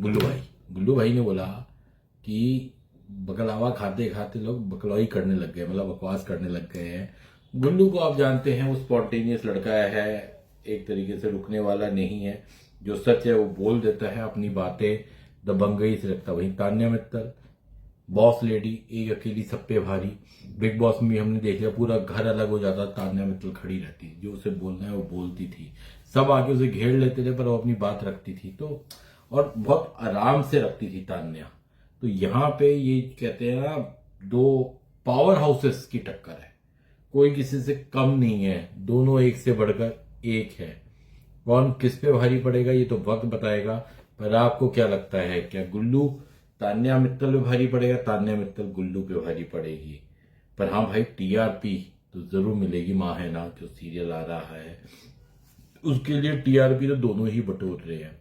गुल्लू भाई ने बोला कि बकलावा खाते खाते लोग बकलौई करने लग गए, मतलब बकवास करने लग गए हैं। गुल्लू को आप जानते हैं, वो स्पॉन्टेनियस लड़का है, एक तरीके से रुकने वाला नहीं है। जो सच है वो बोल देता है, अपनी बातें दबंगई से रखता। वहीं तान्या मित्तल बॉस लेडी, एक अकेली सब पे भारी। बिग बॉस में भी हमने देख लिया, पूरा घर अलग हो जाता, तान्या मित्तल खड़ी रहती, जो उसे बोलना है वो बोलती थी। सब आके उसे घेर लेते थे पर वो अपनी बात रखती थी, तो और बहुत आराम से रखती थी तान्या। तो यहाँ पे ये कहते हैं ना, दो पावर हाउसेस की टक्कर है, कोई किसी से कम नहीं है, दोनों एक से बढ़कर एक है। कौन किस पे भारी पड़ेगा ये तो वक्त बताएगा। पर आपको क्या लगता है, क्या गुल्लू तान्या मित्तल पे भारी पड़ेगा, तान्या मित्तल गुल्लू पे भारी पड़ेगी? पर हाँ भाई, टीआरपी तो जरूर मिलेगी। माँ है ना जो सीरियल आ रहा है, उसके लिए टीआरपी तो दोनों ही बटोर रहे हैं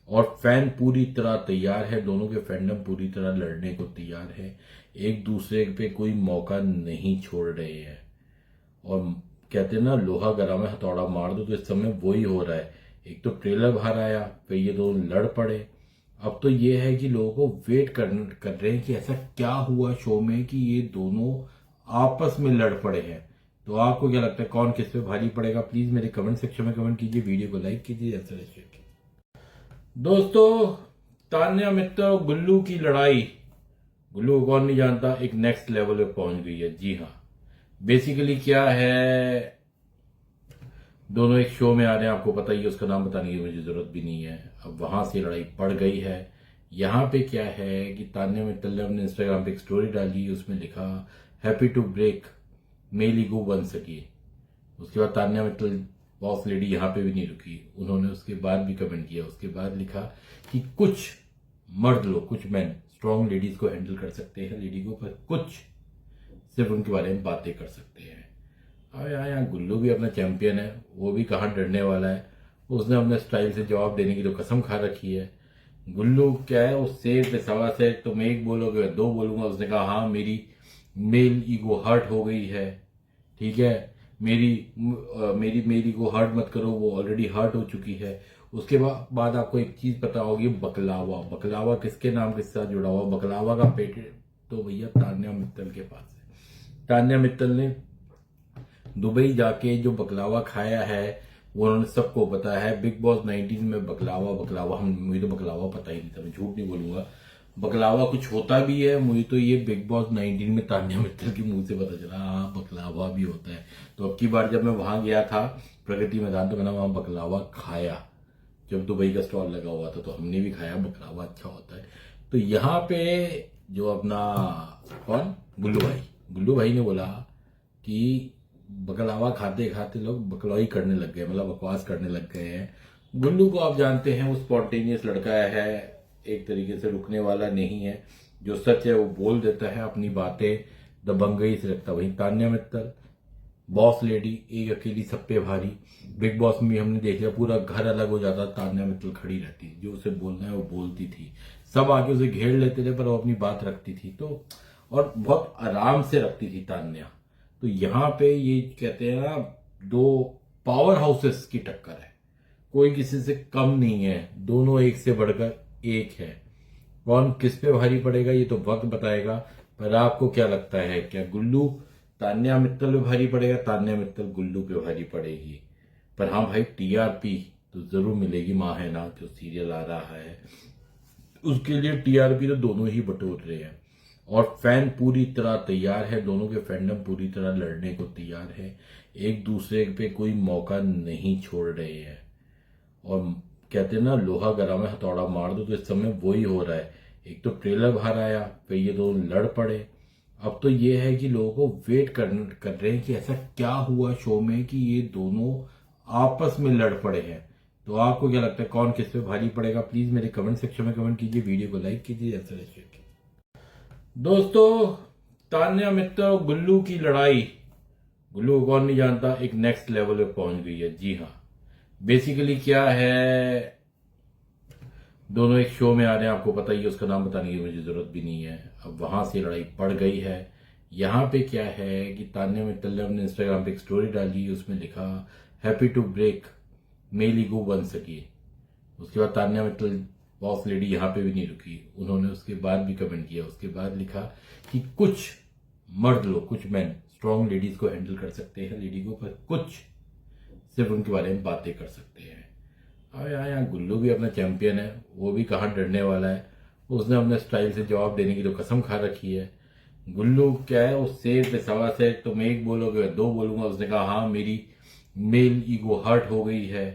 और फैन पूरी तरह तैयार है, दोनों के फैंडम पूरी तरह लड़ने को तैयार है, एक दूसरे पे कोई मौका नहीं छोड़ रहे हैं। और कहते हैं ना, लोहा गरम है हथौड़ा मार दो, तो इस समय वही हो रहा है। एक तो ट्रेलर बाहर आया, फिर ये दोनों लड़ पड़े। अब तो ये है कि लोगों को वेट कर रहे हैं कि ऐसा क्या हुआ शो में कि ये दोनों आपस में लड़ पड़े हैं। तो आपको क्या लगता है, कौन किस पे भारी पड़ेगा? प्लीज मेरे कमेंट सेक्शन में कमेंट कीजिए, वीडियो को लाइक कीजिए, ऐसा शेयर कीजिए। दोस्तों, तान्या मित्तल और गुल्लू की लड़ाई, गुल्लू को कौन नहीं जानता, एक नेक्स्ट लेवल पे पहुंच गई है। जी हाँ, बेसिकली क्या है, दोनों एक शो में आ रहे हैं, आपको पता ही है, उसका नाम बताने की मुझे जरूरत भी नहीं है। अब वहां से लड़ाई पड़ गई है। यहाँ पे क्या है कि तान्या मित्तल ने अपने इंस्टाग्राम पे एक स्टोरी डाली, उसमें लिखा happy to break male ego बन सकी। उसके बाद तान्या मित्तल बॉस लेडी यहाँ पे भी नहीं रुकी, उन्होंने उसके बाद भी कमेंट किया। उसके बाद लिखा कि कुछ मर्द लोग, कुछ मैन स्ट्रॉन्ग लेडीज को हैंडल कर सकते हैं, लेडी को, पर कुछ सिर्फ उनके बारे में बातें कर सकते हैं। अब यहाँ गुल्लू भी अपना चैंपियन है, वो भी कहाँ डरने वाला है। उसने अपने स्टाइल से जवाब देने की तो कसम खा रखी है। गुल्लू क्या है, उस शेर पे सवा से तुम एक बोलोगे मैं दो बोलूंगा। उसने कहा हाँ, मेरी मेल ईगो हर्ट हो गई है, ठीक है, मेरी मेरी को हर्ट मत करो, वो ऑलरेडी हर्ट हो चुकी है। उसके बाद आपको एक चीज पता होगी, बकलावा। बकलावा किसके नाम के साथ जुड़ा हुआ? बकलावा का पेटेंट तो भैया तान्या मित्तल के पास है। तान्या मित्तल ने दुबई जाके जो बकलावा खाया है वो उन्होंने सबको पता है। बिग बॉस 19 में बकलावा बकलावा, हम मुझे तो बकलावा पता ही नहीं था, मैं झूठ नहीं बोलूंगा। बकलावा कुछ होता भी है, मुझे तो ये बिग बॉस 19 में तान्या मित्तल के मुंह से पता चला, हाँ बकलावा भी होता है। तो अब की बार जब मैं वहां गया था प्रगति मैदान, तो मैंने वहां बकलावा खाया, जब दुबई का स्टॉल लगा हुआ था, तो हमने भी खाया। बकलावा अच्छा होता है। तो यहाँ पे जो अपना कौन, गुल्लू भाई ने बोला कि बकलावा खाते खाते लोग बकलौई करने लग गए, मतलब बकवास करने लग गए हैं। गुल्लू को आप जानते हैं, वो स्पॉन्टेनियस लड़का है, एक तरीके से रुकने वाला नहीं है। जो सच है वो बोल देता है, अपनी बातें दबंगई से रखता। वहीं तान्या मित्तल बॉस लेडी, एक अकेली सब पे भारी। बिग बॉस में भी हमने देख लिया, पूरा घर अलग हो जाता, तान्या मित्तल खड़ी रहती, जो उसे बोलना है वो बोलती थी। सब आके उसे घेर लेते थे पर वो अपनी बात रखती थी, तो और बहुत आराम से रखती थी तान्या। तो यहाँ पे ये कहते हैं ना, दो पावर हाउसेस की टक्कर है, कोई किसी से कम नहीं है, दोनों एक से बढ़कर एक है। कौन किस पे भारी पड़ेगा ये तो वक्त बताएगा। पर आपको क्या लगता है, क्या गुल्लू तान्या मित्तल पे भारी पड़ेगा, तान्या मित्तल गुल्लू पे भारी पड़ेगी? पर हाँ भाई, टीआरपी तो जरूर मिलेगी। माँ है ना जो सीरियल आ रहा है, उसके लिए टीआरपी तो दोनों ही बटोर रहे हैं और फैन पूरी तरह तैयार है, दोनों के फैंडम पूरी तरह लड़ने को तैयार है, एक दूसरे पे कोई मौका नहीं छोड़ रहे हैं। और कहते हैं ना, लोहा गरम है हथौड़ा मार दो, तो इस समय वही हो रहा है। एक तो ट्रेलर बाहर आया, फिर ये दोनों लड़ पड़े। अब तो ये है कि लोगों को वेट कर रहे हैं कि ऐसा क्या हुआ शो में कि ये दोनों आपस में लड़ पड़े हैं। तो आपको क्या लगता है, कौन किस पे भारी पड़ेगा? प्लीज मेरे कमेंट सेक्शन में कमेंट कीजिए, वीडियो को लाइक कीजिए, ऐसा शेयर कीजिए। दोस्तों, तान्या मित्तल और गुल्लू की लड़ाई, गुल्लू को कौन नहीं जानता, एक नेक्स्ट लेवल पे पहुंच गई है। जी हाँ, बेसिकली क्या है, दोनों एक शो में आ रहे हैं, आपको पता ही है, उसका नाम बताने की मुझे जरूरत भी नहीं है। अब वहां से लड़ाई पड़ गई है। यहाँ पे क्या है कि तान्या मित्तल ने अपने इंस्टाग्राम पे एक स्टोरी डाली, उसमें लिखा happy to break male ego बन सकी। उसके बाद तान्या मित्तल बॉस लेडी यहाँ पे भी नहीं रुकी, उन्होंने उसके बाद भी कमेंट किया, उसके बाद लिखा कि कुछ मर्द लोग, कुछ मैन स्ट्रॉन्ग लेडीज को हैंडल कर सकते हैं, लेडी को, पर कुछ सिर्फ उनके बारे में बातें कर सकते हैं। अब यहाँ गुल्लू भी अपना चैंपियन है, वो भी कहाँ डरने वाला है, उसने अपने स्टाइल से जवाब देने की तो कसम खा रखी है। गुल्लू क्या है, उस शेर पे सवा से तुम एक बोलोगे मैं दो बोलूंगा। उसने कहा हाँ मेरी मेल ईगो हर्ट हो गई है,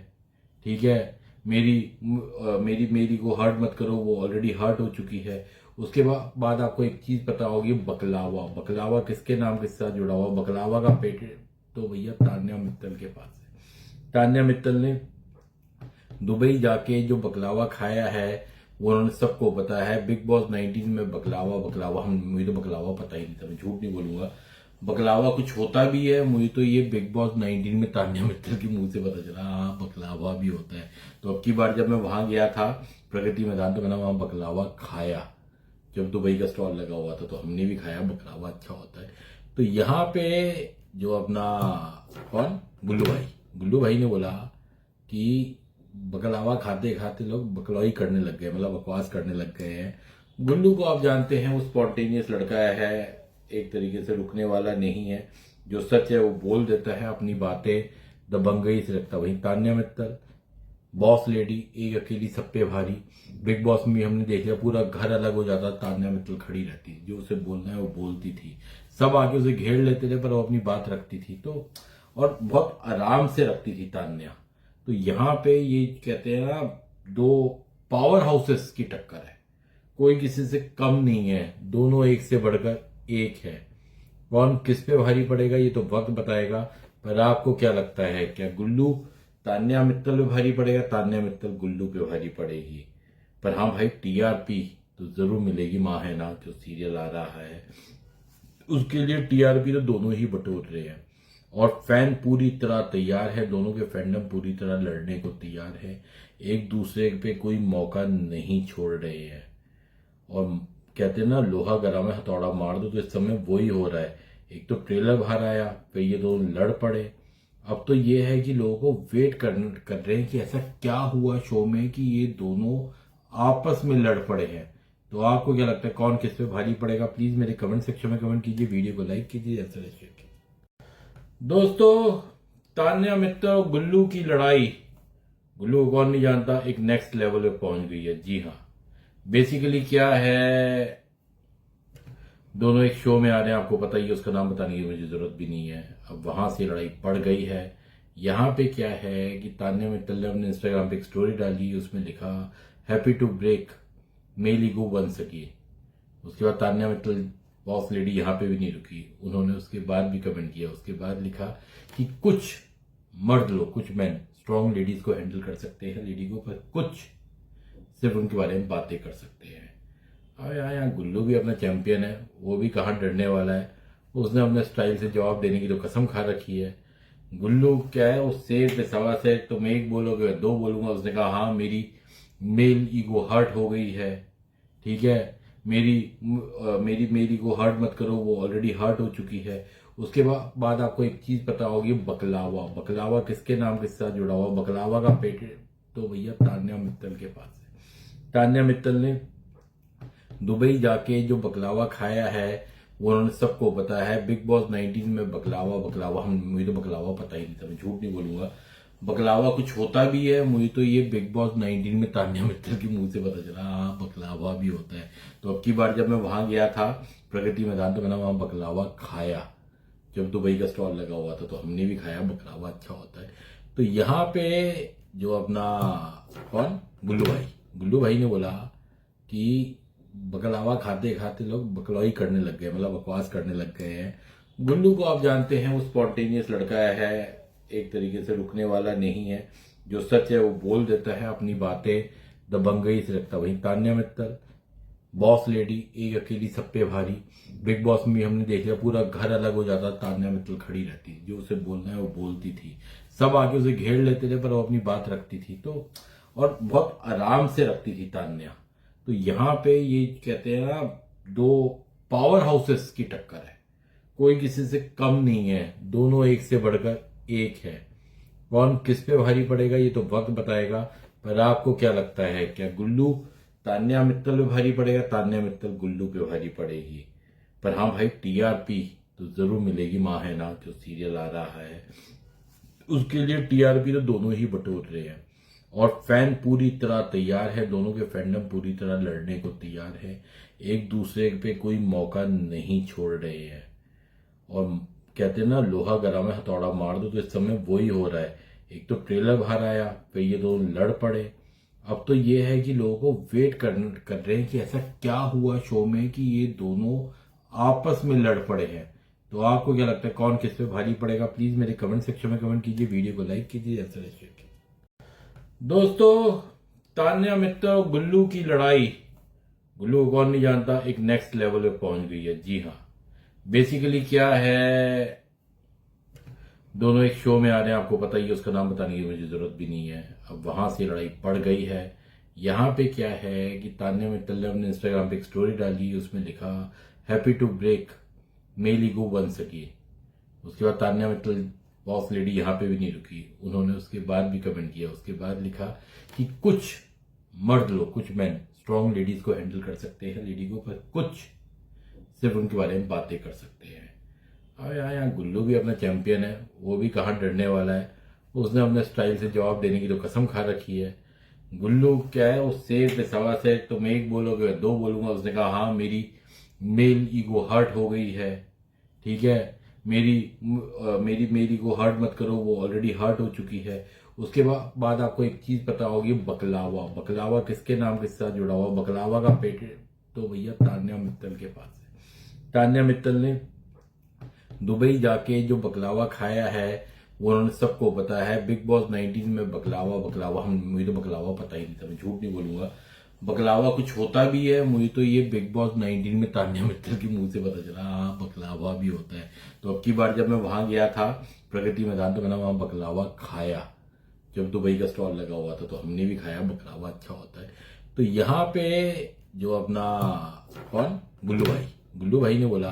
ठीक है, मेरी मेरी को हर्ट मत करो, वो ऑलरेडी हर्ट हो चुकी है। उसके बाद आपको एक चीज पता होगी, बकलावा। बकलावा किसके नाम के साथ जुड़ा हुआ? बकलावा का पेटेंट तो भैया तान्या मित्तल के पास है। तान्या मित्तल ने दुबई जाके जो बकलावा खाया है वो उन्होंने सबको पता है। बिग बॉस 19 में बकलावा बकलावा मुझे तो बकलावा पता ही नहीं था, मैं झूठ नहीं बोलूंगा। बकलावा कुछ होता भी है, मुझे तो ये बिग बॉस 19 में तान्या मित्तल के मुंह से पता चला, हाँ बकलावा भी होता है। तो अब की बार जब मैं वहां गया था प्रगति मैदान, तो मैंने वहां बकलावा खाया, जब दुबई का स्टॉल लगा हुआ था, तो हमने भी खाया, बकलावा अच्छा होता है। तो यहाँ पे जो अपना कौन गुल्लू भाई ने बोला कि बकलावा खाते खाते लोग बकलौई करने लग गए, मतलब बकवास करने लग गए हैं। गुल्लू को आप जानते हैं, वो स्पॉन्टेनियस लड़का है, एक तरीके से रुकने वाला नहीं है, जो सच है वो बोल देता है, अपनी बातें दबंगई से रखता। वहीं तान्या मित्तल बॉस लेडी, एक अकेली सब पे भारी। बिग बॉस में हमने देख लिया, पूरा घर अलग हो जाता, तान्या मित्तल खड़ी रहती, जो उसे बोलना है वो बोलती थी, सब आके उसे घेर लेते थे पर वो अपनी बात रखती थी, तो और बहुत आराम से रखती थी तान्या। तो यहाँ पे ये कहते हैं ना, दो पावर हाउसेस की टक्कर है, कोई किसी से कम नहीं है, दोनों एक से बढ़कर एक है। कौन किस पे भारी पड़ेगा ये तो वक्त बताएगा, पर आपको क्या लगता है, क्या गुल्लू तान्या मित्तल पे भारी पड़ेगा? तान्या मित्तल गुल्लू पे भारी पड़ेगी। पर हाँ भाई, टीआरपी तो जरूर मिलेगी। माँ है ना जो सीरियल आ रहा है, उसके लिए टीआरपी तो दोनों ही बटोर रहे हैं, और फैन पूरी तरह तैयार है, दोनों के फैंडम पूरी तरह लड़ने को तैयार है, एक दूसरे पे कोई मौका नहीं छोड़ रहे हैं। और कहते हैं ना, लोहा गरम है हथौड़ा मार दो, तो इस समय वही हो रहा है। एक तो ट्रेलर बाहर आया, फिर ये दोनों लड़ पड़े। अब तो ये है कि लोगों को वेट कर रहे हैं कि ऐसा क्या हुआ शो में कि ये दोनों आपस में लड़ पड़े हैं। तो आपको क्या लगता है, कौन किस पे भारी पड़ेगा? प्लीज मेरे कमेंट सेक्शन में कमेंट कीजिए, वीडियो को लाइक कीजिए, ऐसा शेयर कीजिए। दोस्तों, तान्या मित्तल और गुल्लू की लड़ाई, गुल्लू को कौन नहीं जानता, एक नेक्स्ट लेवल पे पहुंच गई है। जी हाँ, बेसिकली क्या है, दोनों एक शो में आ रहे हैं, आपको पता ही है, उसका नाम बताने की मुझे जरूरत भी नहीं है। अब वहां से लड़ाई पड़ गई है। यहाँ पे क्या है कि तान्या मित्तल ने अपने इंस्टाग्राम पे एक स्टोरी डाली, उसमें लिखा happy to break male ego बन सकी। उसके बाद तान्या मित्तल बॉस लेडी यहाँ पे भी नहीं रुकी, उन्होंने उसके बाद भी कमेंट किया, उसके बाद लिखा कि कुछ मर्द लोग, कुछ मैन स्ट्रॉन्ग लेडीज को हैंडल कर सकते हैं, लेडी को, पर कुछ सिर्फ उनके बारे में बातें कर सकते हैं। अब यहाँ गुल्लू भी अपना चैंपियन है, वो भी कहाँ डरने वाला है, उसने अपने स्टाइल से जवाब देने की तो कसम खा रखी है। गुल्लू क्या है, उस शेर पे सवा से तुम एक बोलोगे मैं दो बोलूंगा। उसने कहा हाँ मेरी मेल ईगो हर्ट हो गई है, ठीक है, मेरी को हर्ट मत करो, वो ऑलरेडी हर्ट हो चुकी है। उसके बाद आपको एक चीज पता होगी, बकलावा। बकलावा किसके नाम के साथ जुड़ा हुआ? बकलावा का पेटेंट तो भैया तान्या मित्तल के पास है। तान्या मित्तल ने दुबई जाके जो बकलावा खाया है वो उन्होंने सबको पता है। बिग बॉस 19 में बकलावा मुझे तो बकलावा पता ही नहीं था, मैं झूठ नहीं बोलूंगा। बकलावा कुछ होता भी है, मुझे तो ये बिग बॉस 19 में तान्या मित्तल के मुंह से पता चला, हाँ बकलावा भी होता है। तो अब की बार जब मैं वहां गया था प्रगति मैदान, तो मैंने वहां बकलावा खाया, जब दुबई का स्टॉल लगा हुआ था, तो हमने भी खाया, बकलावा अच्छा होता है। तो यहाँ पे जो अपना कौन गुल्लू भाई ने बोला कि बकलावा खाते खाते लोग बकलौई करने लग गए, मतलब बकवास करने लग गए हैं। गुल्लू को आप जानते हैं, वो स्पॉन्टेनियस लड़का है, एक तरीके से रुकने वाला नहीं है, जो सच है वो बोल देता है, अपनी बातें दबंगई से रखता। वहीं तान्या मित्तल बॉस लेडी, एक अकेली सब पे भारी। बिग बॉस में हमने देख लिया, पूरा घर अलग हो जाता, तान्या मित्तल खड़ी रहती, जो उसे बोलना है वो बोलती थी, सब आके उसे घेर लेते थे पर वो अपनी बात रखती थी, तो और बहुत आराम से रखती थी तान्या। तो यहाँ पे ये कहते हैं ना, दो पावर हाउसेस की टक्कर है, कोई किसी से कम नहीं है, दोनों एक से बढ़कर एक है। कौन किस पे भारी पड़ेगा ये तो वक्त बताएगा, पर आपको क्या लगता है, क्या गुल्लू तान्या मित्तल पे भारी पड़ेगा, तान्या मित्तल गुल्लू पे भारी पड़ेगी? पर हाँ भाई, टीआरपी तो जरूर मिलेगी। माँ है ना जो सीरियल आ रहा है, उसके लिए टीआरपी तो दोनों ही बटोर रहे हैं और फैन पूरी तरह तैयार है। दोनों के फैंडम पूरी तरह लड़ने को तैयार है, एक दूसरे पे कोई मौका नहीं छोड़ रहे हैं। और कहते हैं ना, लोहा गरम है हथौड़ा मार दो, तो इस समय वही हो रहा है। एक तो ट्रेलर बाहर आया, फिर ये दोनों लड़ पड़े। अब तो ये है कि लोगों को वेट कर रहे हैं कि ऐसा क्या हुआ शो में कि ये दोनों आपस में लड़ पड़े हैं। तो आपको क्या लगता है, कौन किस पे भारी पड़ेगा? प्लीज मेरे कमेंट सेक्शन में कमेंट कीजिए, वीडियो को लाइक कीजिए, ऐसा शेयर कीजिए। दोस्तों, तान्या मित्तल और गुल्लू की लड़ाई, गुल्लू को कौन नहीं जानता, एक नेक्स्ट लेवल पे पहुंच गई है। जी हाँ, बेसिकली क्या है, दोनों एक शो में आ रहे हैं, आपको पता ही है, उसका नाम बताने की मुझे जरूरत भी नहीं है। अब वहां से लड़ाई पड़ गई है। यहाँ पे क्या है कि तान्या मित्तल ने अपने इंस्टाग्राम पे एक स्टोरी डाली, उसमें लिखा happy to break male ego बन सकी। उसके बाद तान्या मित्तल बॉस लेडी यहाँ पे भी नहीं रुकी, उन्होंने उसके बाद भी कमेंट किया। उसके बाद लिखा कि कुछ मर्द लोग, कुछ मैन स्ट्रॉन्ग लेडीज को हैंडल कर सकते हैं, लेडी को, पर कुछ सिर्फ उनके बारे में बातें कर सकते हैं। अब यहाँ गुल्लू भी अपना चैंपियन है, वो भी कहाँ डरने वाला है। उसने अपने स्टाइल से जवाब देने की तो कसम खा रखी है। गुल्लू क्या है, वो शेर पे सवा से तुम एक बोलोगे मैं दो बोलूंगा। उसने कहा हाँ, मेरी मेल ईगो हर्ट हो गई है, ठीक है, मेरी मेरी को हर्ट मत करो, वो ऑलरेडी हर्ट हो चुकी है। उसके बाद आपको एक चीज पता होगी, बकलावा। बकलावा किसके नाम के साथ जुड़ा हुआ? बकलावा का पेटेंट तो भैया तान्या मित्तल के पास है। तान्या मित्तल ने दुबई जाके जो बकलावा खाया है वो उन्होंने सबको पता है। बिग बॉस 19 में बकलावा बकलावा मुझे तो बकलावा पता ही नहीं था, मैं झूठ नहीं बोलूंगा। बकलावा कुछ होता भी है, मुझे तो ये बिग बॉस 19 में तान्या मित्तल के मुंह से पता चला, हाँ बकलावा भी होता है। तो अब की बार जब मैं वहां गया था प्रगति मैदान, तो मैंने वहां बकलावा खाया, जब दुबई का स्टॉल लगा हुआ था, तो हमने भी खाया। बकलावा अच्छा होता है। तो यहाँ पे जो अपना कौन, गुल्लू भाई ने बोला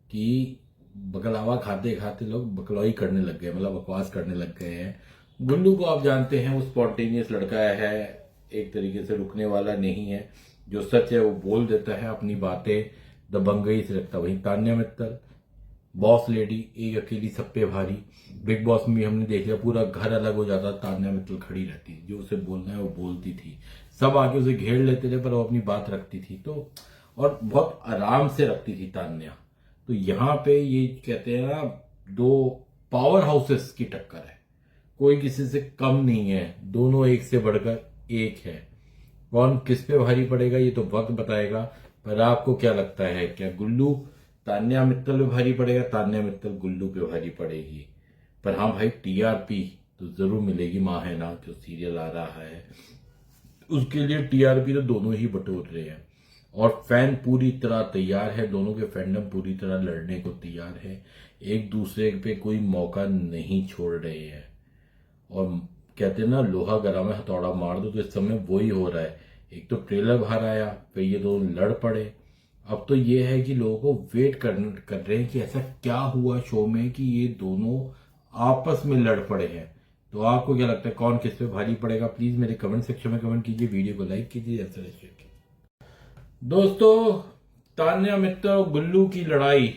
कि बकलावा खाते खाते लोग बकलौई करने लग गए, मतलब बकवास करने लग गए हैं। गुल्लू को आप जानते हैं, वो स्पॉन्टेनियस लड़का है, एक तरीके से रुकने वाला नहीं है। जो सच है वो बोल देता है, अपनी बातें दबंगई से रखता। वहीं तान्या मित्तल बॉस लेडी, एक अकेली सब पे भारी। बिग बॉस में भी हमने देख लिया, पूरा घर अलग हो जाता, तान्या मित्तल खड़ी रहती, जो उसे बोलना है वो बोलती थी। सब आके उसे घेर लेते थे, पर वो अपनी बात रखती थी, तो और बहुत आराम से रखती थी तान्या। तो यहाँ पे ये कहते हैं ना, दो पावर हाउसेस की टक्कर है, कोई किसी से कम नहीं है, दोनों एक से बढ़कर एक है। कौन किस पे भारी पड़ेगा ये तो वक्त बताएगा। पर आपको क्या लगता है, क्या गुल्लू तान्या मित्तल पे भारी पड़ेगा, तान्या मित्तल गुल्लू पे भारी पड़ेगी? पर हाँ भाई, टीआरपी तो जरूर मिलेगी। माँ है ना जो सीरियल आ रहा है, उसके लिए टीआरपी तो दोनों ही बटोर रहे हैं और फैन पूरी तरह तैयार है। दोनों के फैंडम पूरी तरह लड़ने को तैयार है, एक दूसरे पे कोई मौका नहीं छोड़ रहे हैं। और कहते हैं ना, लोहा गरम है हथौड़ा मार दो, तो इस समय वही हो रहा है। एक तो ट्रेलर बाहर आया, फिर ये दोनों लड़ पड़े। अब तो ये है कि लोगों को वेट कर रहे हैं कि ऐसा क्या हुआ शो में कि ये दोनों आपस में लड़ पड़े हैं। तो आपको क्या लगता है, कौन किस पे भारी पड़ेगा? प्लीज मेरे कमेंट सेक्शन में कमेंट कीजिए, वीडियो को लाइक कीजिए, ऐसा शेयर कीजिए। दोस्तों, तान्या मित्तल और गुल्लू की लड़ाई,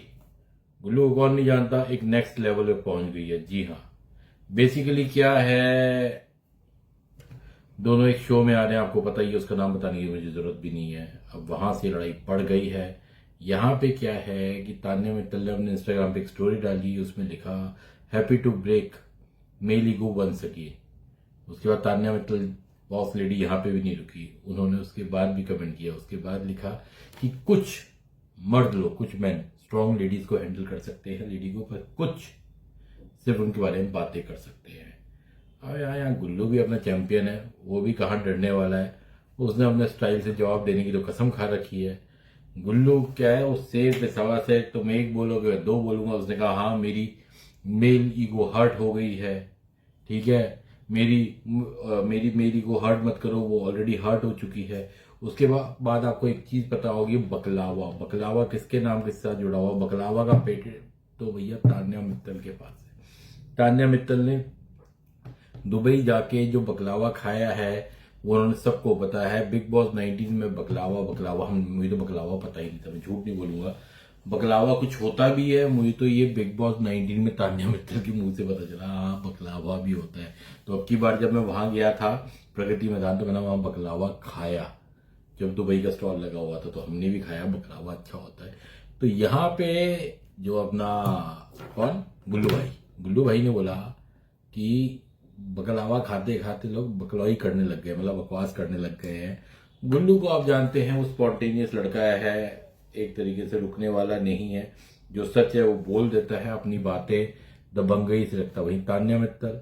गुल्लू को कौन नहीं जानता, एक नेक्स्ट लेवल पे पहुंच गई है। जी हाँ, बेसिकली क्या है, दोनों एक शो में आ रहे हैं, आपको पता ही है, उसका नाम बताने की मुझे जरूरत भी नहीं है। अब वहां से लड़ाई पड़ गई है। यहाँ पे क्या है कि तान्या मित्तल ने अपने इंस्टाग्राम पे एक स्टोरी डाली, उसमें लिखा happy to break male ego बन सकी। उसके बाद तान्या मित्तल बॉस लेडी यहाँ पे भी नहीं रुकी, उन्होंने उसके बाद भी कमेंट किया। उसके बाद लिखा कि कुछ मर्द लोग, कुछ मैन स्ट्रॉन्ग लेडीज को हैंडल कर सकते हैं, लेडी को, पर कुछ सिर्फ उनके बारे में बातें कर सकते हैं। अब यहाँ गुल्लू भी अपना चैंपियन है, वो भी कहाँ डरने वाला है। उसने अपने स्टाइल से जवाब देने की तो कसम खा रखी है। गुल्लू क्या है, वो शेर पे सवा से तुम एक बोलोगे मैं दो बोलूंगा। उसने कहा हाँ, मेरी मेल ईगो हर्ट हो गई है, ठीक है, मेरी को हर्ट मत करो, वो ऑलरेडी हर्ट हो चुकी है। उसके बाद आपको एक चीज पता होगी, बकलावा। बकलावा किसके नाम के साथ जुड़ा हुआ? बकलावा का पेटेंट तो भैया तान्या मित्तल के पास है। तान्या मित्तल ने दुबई जाके जो बकलावा खाया है उन्होंने सबको बताया है। बिग बॉस 19 में बकलावा बकलावा मुझे तो बकलावा पता ही नहीं था, मैं झूठ नहीं बोलूंगा। बकलावा कुछ होता भी है, मुझे तो ये बिग बॉस 19 में तान्या मित्तल के मुंह से पता चला, हाँ बकलावा भी होता है। तो अब की बार जब मैं वहां गया था प्रगति मैदान, तो मैंने वहां बकलावा खाया। जब दुबई का स्टॉल लगा हुआ था तो हमने भी खाया, बकलावा अच्छा होता है। तो यहाँ पे जो अपना कौन गुल्लू भाई ने बोला कि बकलावा खाते खाते लोग बकलौई करने लग गए, मतलब बकवास करने लग गए हैं। गुल्लू को आप जानते हैं, वो स्पॉन्टेनियस लड़का है, एक तरीके से रुकने वाला नहीं है। जो सच है वो बोल देता है, अपनी बातें दबंगई से रखता। वहीं तान्या मित्तल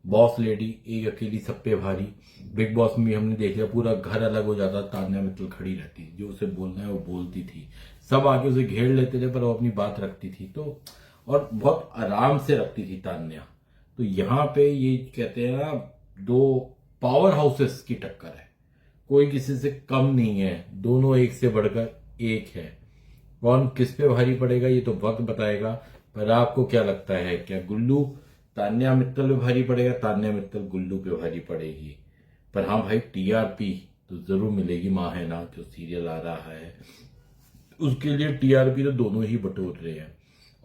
बॉस लेडी, एक अकेली सब पे भारी। बिग बॉस में भी हमने देख लिया, पूरा घर अलग हो जाता, तान्या मित्तल खड़ी रहती, जो उसे बोलना है वो बोलती थी। सब आके उसे घेर लेते थे पर वो अपनी बात रखती थी, तो और बहुत आराम से रखती थी तान्या। तो यहाँ पे ये कहते हैं ना, दो पावर हाउसेस की टक्कर है, कोई किसी से कम नहीं है, दोनों एक से बढ़कर एक है। कौन किस पे भारी पड़ेगा ये तो वक्त बताएगा। पर आपको क्या लगता है, क्या गुल्लू तान्या मित्तल पे भारी पड़ेगा, तान्या मित्तल गुल्लू पे भारी पड़ेगी? पर हाँ भाई, टीआरपी तो जरूर मिलेगी। माँ है ना जो सीरियल आ रहा है, उसके लिए टीआरपी तो दोनों ही बटोर रहे हैं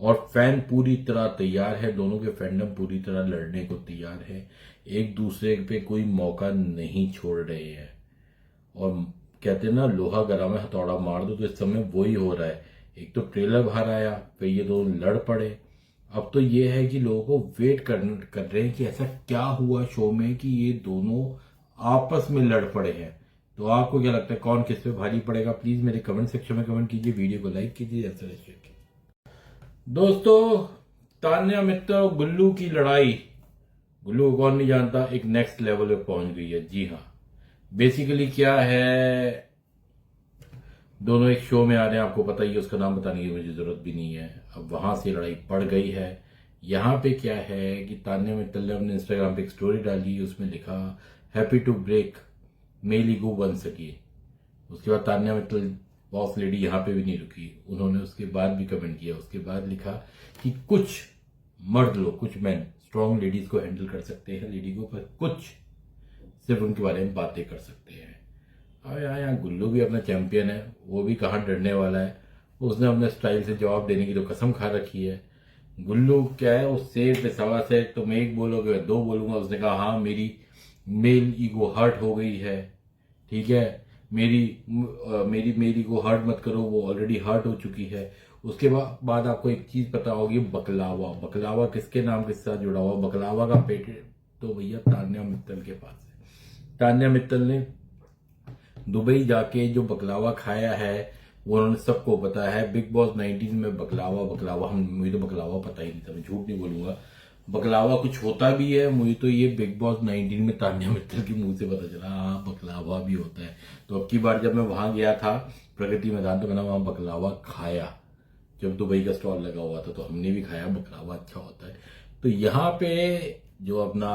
और फैन पूरी तरह तैयार है, दोनों के फैंडम पूरी तरह लड़ने को तैयार है, एक दूसरे पे कोई मौका नहीं छोड़ रहे हैं। और कहते हैं ना, लोहा गरम है हथौड़ा मार दो, तो इस समय वही हो रहा है। एक तो ट्रेलर बाहर आया, फिर ये दोनों लड़ पड़े। अब तो ये है कि लोगों को वेट कर रहे हैं कि ऐसा क्या हुआ शो में कि ये दोनों आपस में लड़ पड़े हैं। तो आपको क्या लगता है, कौन किस पे भारी पड़ेगा? प्लीज मेरे कमेंट सेक्शन में कमेंट कीजिए, वीडियो को लाइक कीजिए, ऐसा शेयर कीजिए। दोस्तों, तान्या मित्तल और गुल्लू की लड़ाई, गुल्लू को कौन नहीं जानता, एक नेक्स्ट लेवल पे पहुंच गई है। जी हाँ, बेसिकली क्या है, दोनों एक शो में आ रहे हैं, आपको पता ही है, उसका नाम बताने की मुझे जरूरत भी नहीं है। अब वहां से लड़ाई पड़ गई है। यहाँ पे क्या है कि तान्या मित्तल ने अपने इंस्टाग्राम पे एक स्टोरी डाली, उसमें लिखा happy to break male ego बन सकी। उसके बाद तान्या मित्तल बॉस लेडी यहाँ पे भी नहीं रुकी, उन्होंने उसके बाद भी कमेंट किया। उसके बाद लिखा कि कुछ मर्द लोग, कुछ मैन स्ट्रॉन्ग लेडीज को हैंडल कर सकते हैं, लेडी को, पर कुछ सिर्फ उनके बारे में बातें कर सकते हैं। अब यहाँ गुल्लू भी अपना चैंपियन है, वो भी कहाँ डरने वाला है। उसने अपने स्टाइल से जवाब देने की तो कसम खा रखी है। गुल्लू क्या है, उस शेर पे सवा से तुम एक बोलोगे मैं दो बोलूंगा। उसने कहा हाँ मेरी मेल ईगो हर्ट हो गई है, ठीक है, मेरी को हर्ट मत करो, वो ऑलरेडी हर्ट हो चुकी है। उसके बाद आपको एक चीज पता होगी, बकलावा, बकलावा किसके नाम के साथ जुड़ा हुआ? बकलावा का पेटेंट तो भैया तान्या मित्तल के पास है। तान्या मित्तल ने दुबई जाके जो बकलावा खाया है वो उन्होंने सबको बताया है। बिग बॉस 19 में बकलावा मुझे तो बकलावा पता ही नहीं था, मैं झूठ नहीं बोलूंगा। बकलावा कुछ होता भी है, मुझे तो ये बिग बॉस 19 में तान्या मित्तल के मुंह से पता चला, हाँ बकलावा भी होता है। तो अब की बार जब मैं वहां गया था प्रगति मैदान, तो मैंने वहां बकलावा खाया। जब दुबई का स्टॉल लगा हुआ था तो हमने भी खाया, बकलावा अच्छा होता है। तो यहाँ पे जो अपना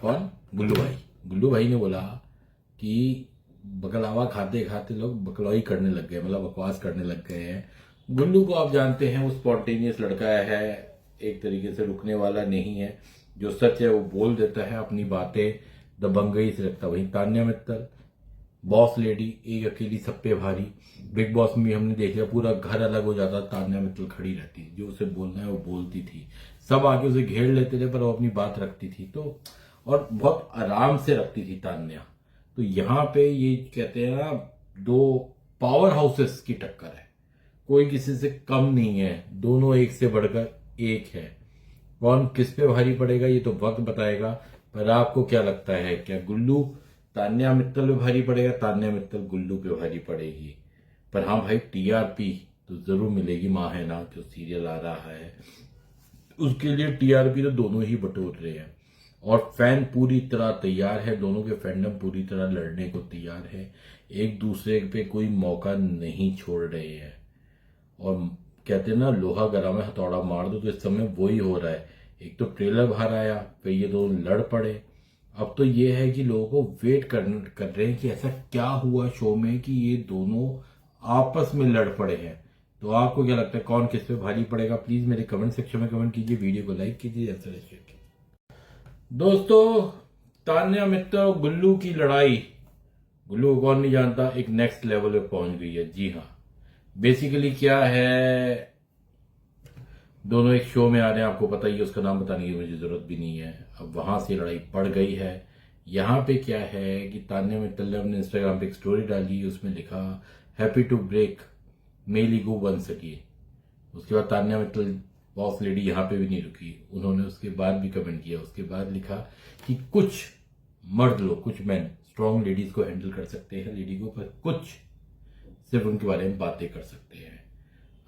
कौन गुल्लू भाई ने बोला कि बकलावा खाते खाते लोग बकलौई करने लग गए, मतलब बकवास करने लग गए हैं। गुल्लू को आप जानते हैं, वो स्पॉन्टेनियस लड़का है, एक तरीके से रुकने वाला नहीं है। जो सच है वो बोल देता है, अपनी बातें दबंगई से रखता। वहीं तान्या मित्तल बॉस लेडी, एक अकेली सब पे भारी। बिग बॉस में भी हमने देख लिया, पूरा घर अलग हो जाता, तान्या मित्तल खड़ी रहती, जो उसे बोलना है वो बोलती थी। सब आके उसे घेर लेते थे पर वो अपनी बात रखती थी, तो और बहुत आराम से रखती थी तान्या। तो यहाँ पे ये कहते हैं ना, दो पावर हाउसेस की टक्कर है, कोई किसी से कम नहीं है, दोनों एक से बढ़कर एक है। कौन किस पे भारी पड़ेगा ये तो वक्त बताएगा। पर आपको क्या लगता है, क्या गुल्लू तान्या मित्तल पे भारी पड़ेगा, तान्या मित्तल गुल्लू पे भारी पड़ेगी? पर हाँ भाई, टीआरपी तो जरूर मिलेगी। माँ है ना जो सीरियल आ रहा है, उसके लिए टीआरपी तो दोनों ही बटोर रहे हैं और फैन पूरी तरह तैयार है, दोनों के फैंडम पूरी तरह लड़ने को तैयार है, एक दूसरे पे कोई मौका नहीं छोड़ रहे हैं। और कहते हैं ना, लोहा गरम है हथौड़ा मार दो, तो इस समय वही हो रहा है। एक तो ट्रेलर बाहर आया, फिर ये दोनों लड़ पड़े। अब तो ये है कि लोगों को वेट कर रहे हैं कि ऐसा क्या हुआ शो में कि ये दोनों आपस में लड़ पड़े हैं। तो आपको क्या लगता है, कौन किस पे भारी पड़ेगा? प्लीज मेरे कमेंट सेक्शन में कमेंट कीजिए, वीडियो को लाइक कीजिए, ऐसा शेयर कीजिए। दोस्तों, तान्या मित्तल और गुल्लू की लड़ाई, गुल्लू को कौन नहीं जानता, एक नेक्स्ट लेवल पे पहुंच गई है। जी हाँ, बेसिकली क्या है, दोनों एक शो में आ रहे हैं, आपको पता ही है, उसका नाम बताने की मुझे जरूरत भी नहीं है। अब वहां से लड़ाई पड़ गई है। यहाँ पे क्या है कि तान्या मित्तल ने अपने इंस्टाग्राम पे एक स्टोरी डाली, उसमें लिखा happy to break male ego वन सके। उसके बाद तान्या मित्तल बॉस लेडी यहाँ पे भी नहीं रुकी, उन्होंने उसके बाद भी कमेंट किया। उसके बाद लिखा कि कुछ मर्द लोग, कुछ मैन स्ट्रॉन्ग लेडीज को हैंडल कर सकते हैं, लेडी को, पर कुछ सिर्फ उनके बारे में बातें कर सकते हैं।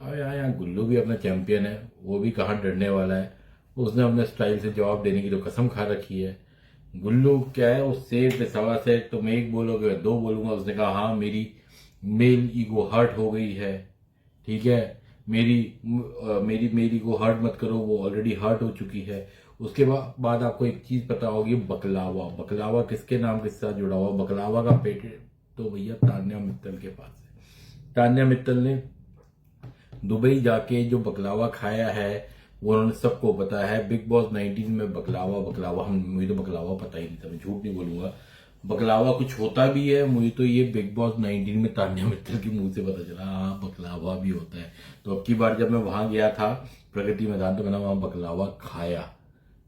अब यहाँ गुल्लू भी अपना चैंपियन है, वो भी कहाँ डरने वाला है। उसने अपने स्टाइल से जवाब देने की तो कसम खा रखी है। गुल्लू क्या है, वो शेर पे सवा से तुम एक बोलोगे मैं दो बोलूंगा। उसने कहा हाँ मेरी मेल ईगो हर्ट हो गई है, ठीक है, मेरी मेरी को हर्ट मत करो, वो ऑलरेडी हर्ट हो चुकी है। उसके बाद आपको एक चीज पता होगी, बकलावा। बकलावा किसके नाम के साथ जुड़ा हुआ? बकलावा का पेटेंट तो भैया तान्या मित्तल के पास है। तान्या मित्तल ने दुबई जाके जो बकलावा खाया है वो उन्होंने सबको बताया है। बिग बॉस 19 में बकलावा बकलावा मुझे तो बकलावा पता ही नहीं था, मैं झूठ नहीं बोलूंगा। बकलावा कुछ होता भी है, मुझे तो ये बिग बॉस 19 में तान्या मित्तल के मुंह से पता चला, हाँ बकलावा भी होता है। तो अब की बार जब मैं वहां गया था प्रगति मैदान, तो मैंने वहां बकलावा खाया,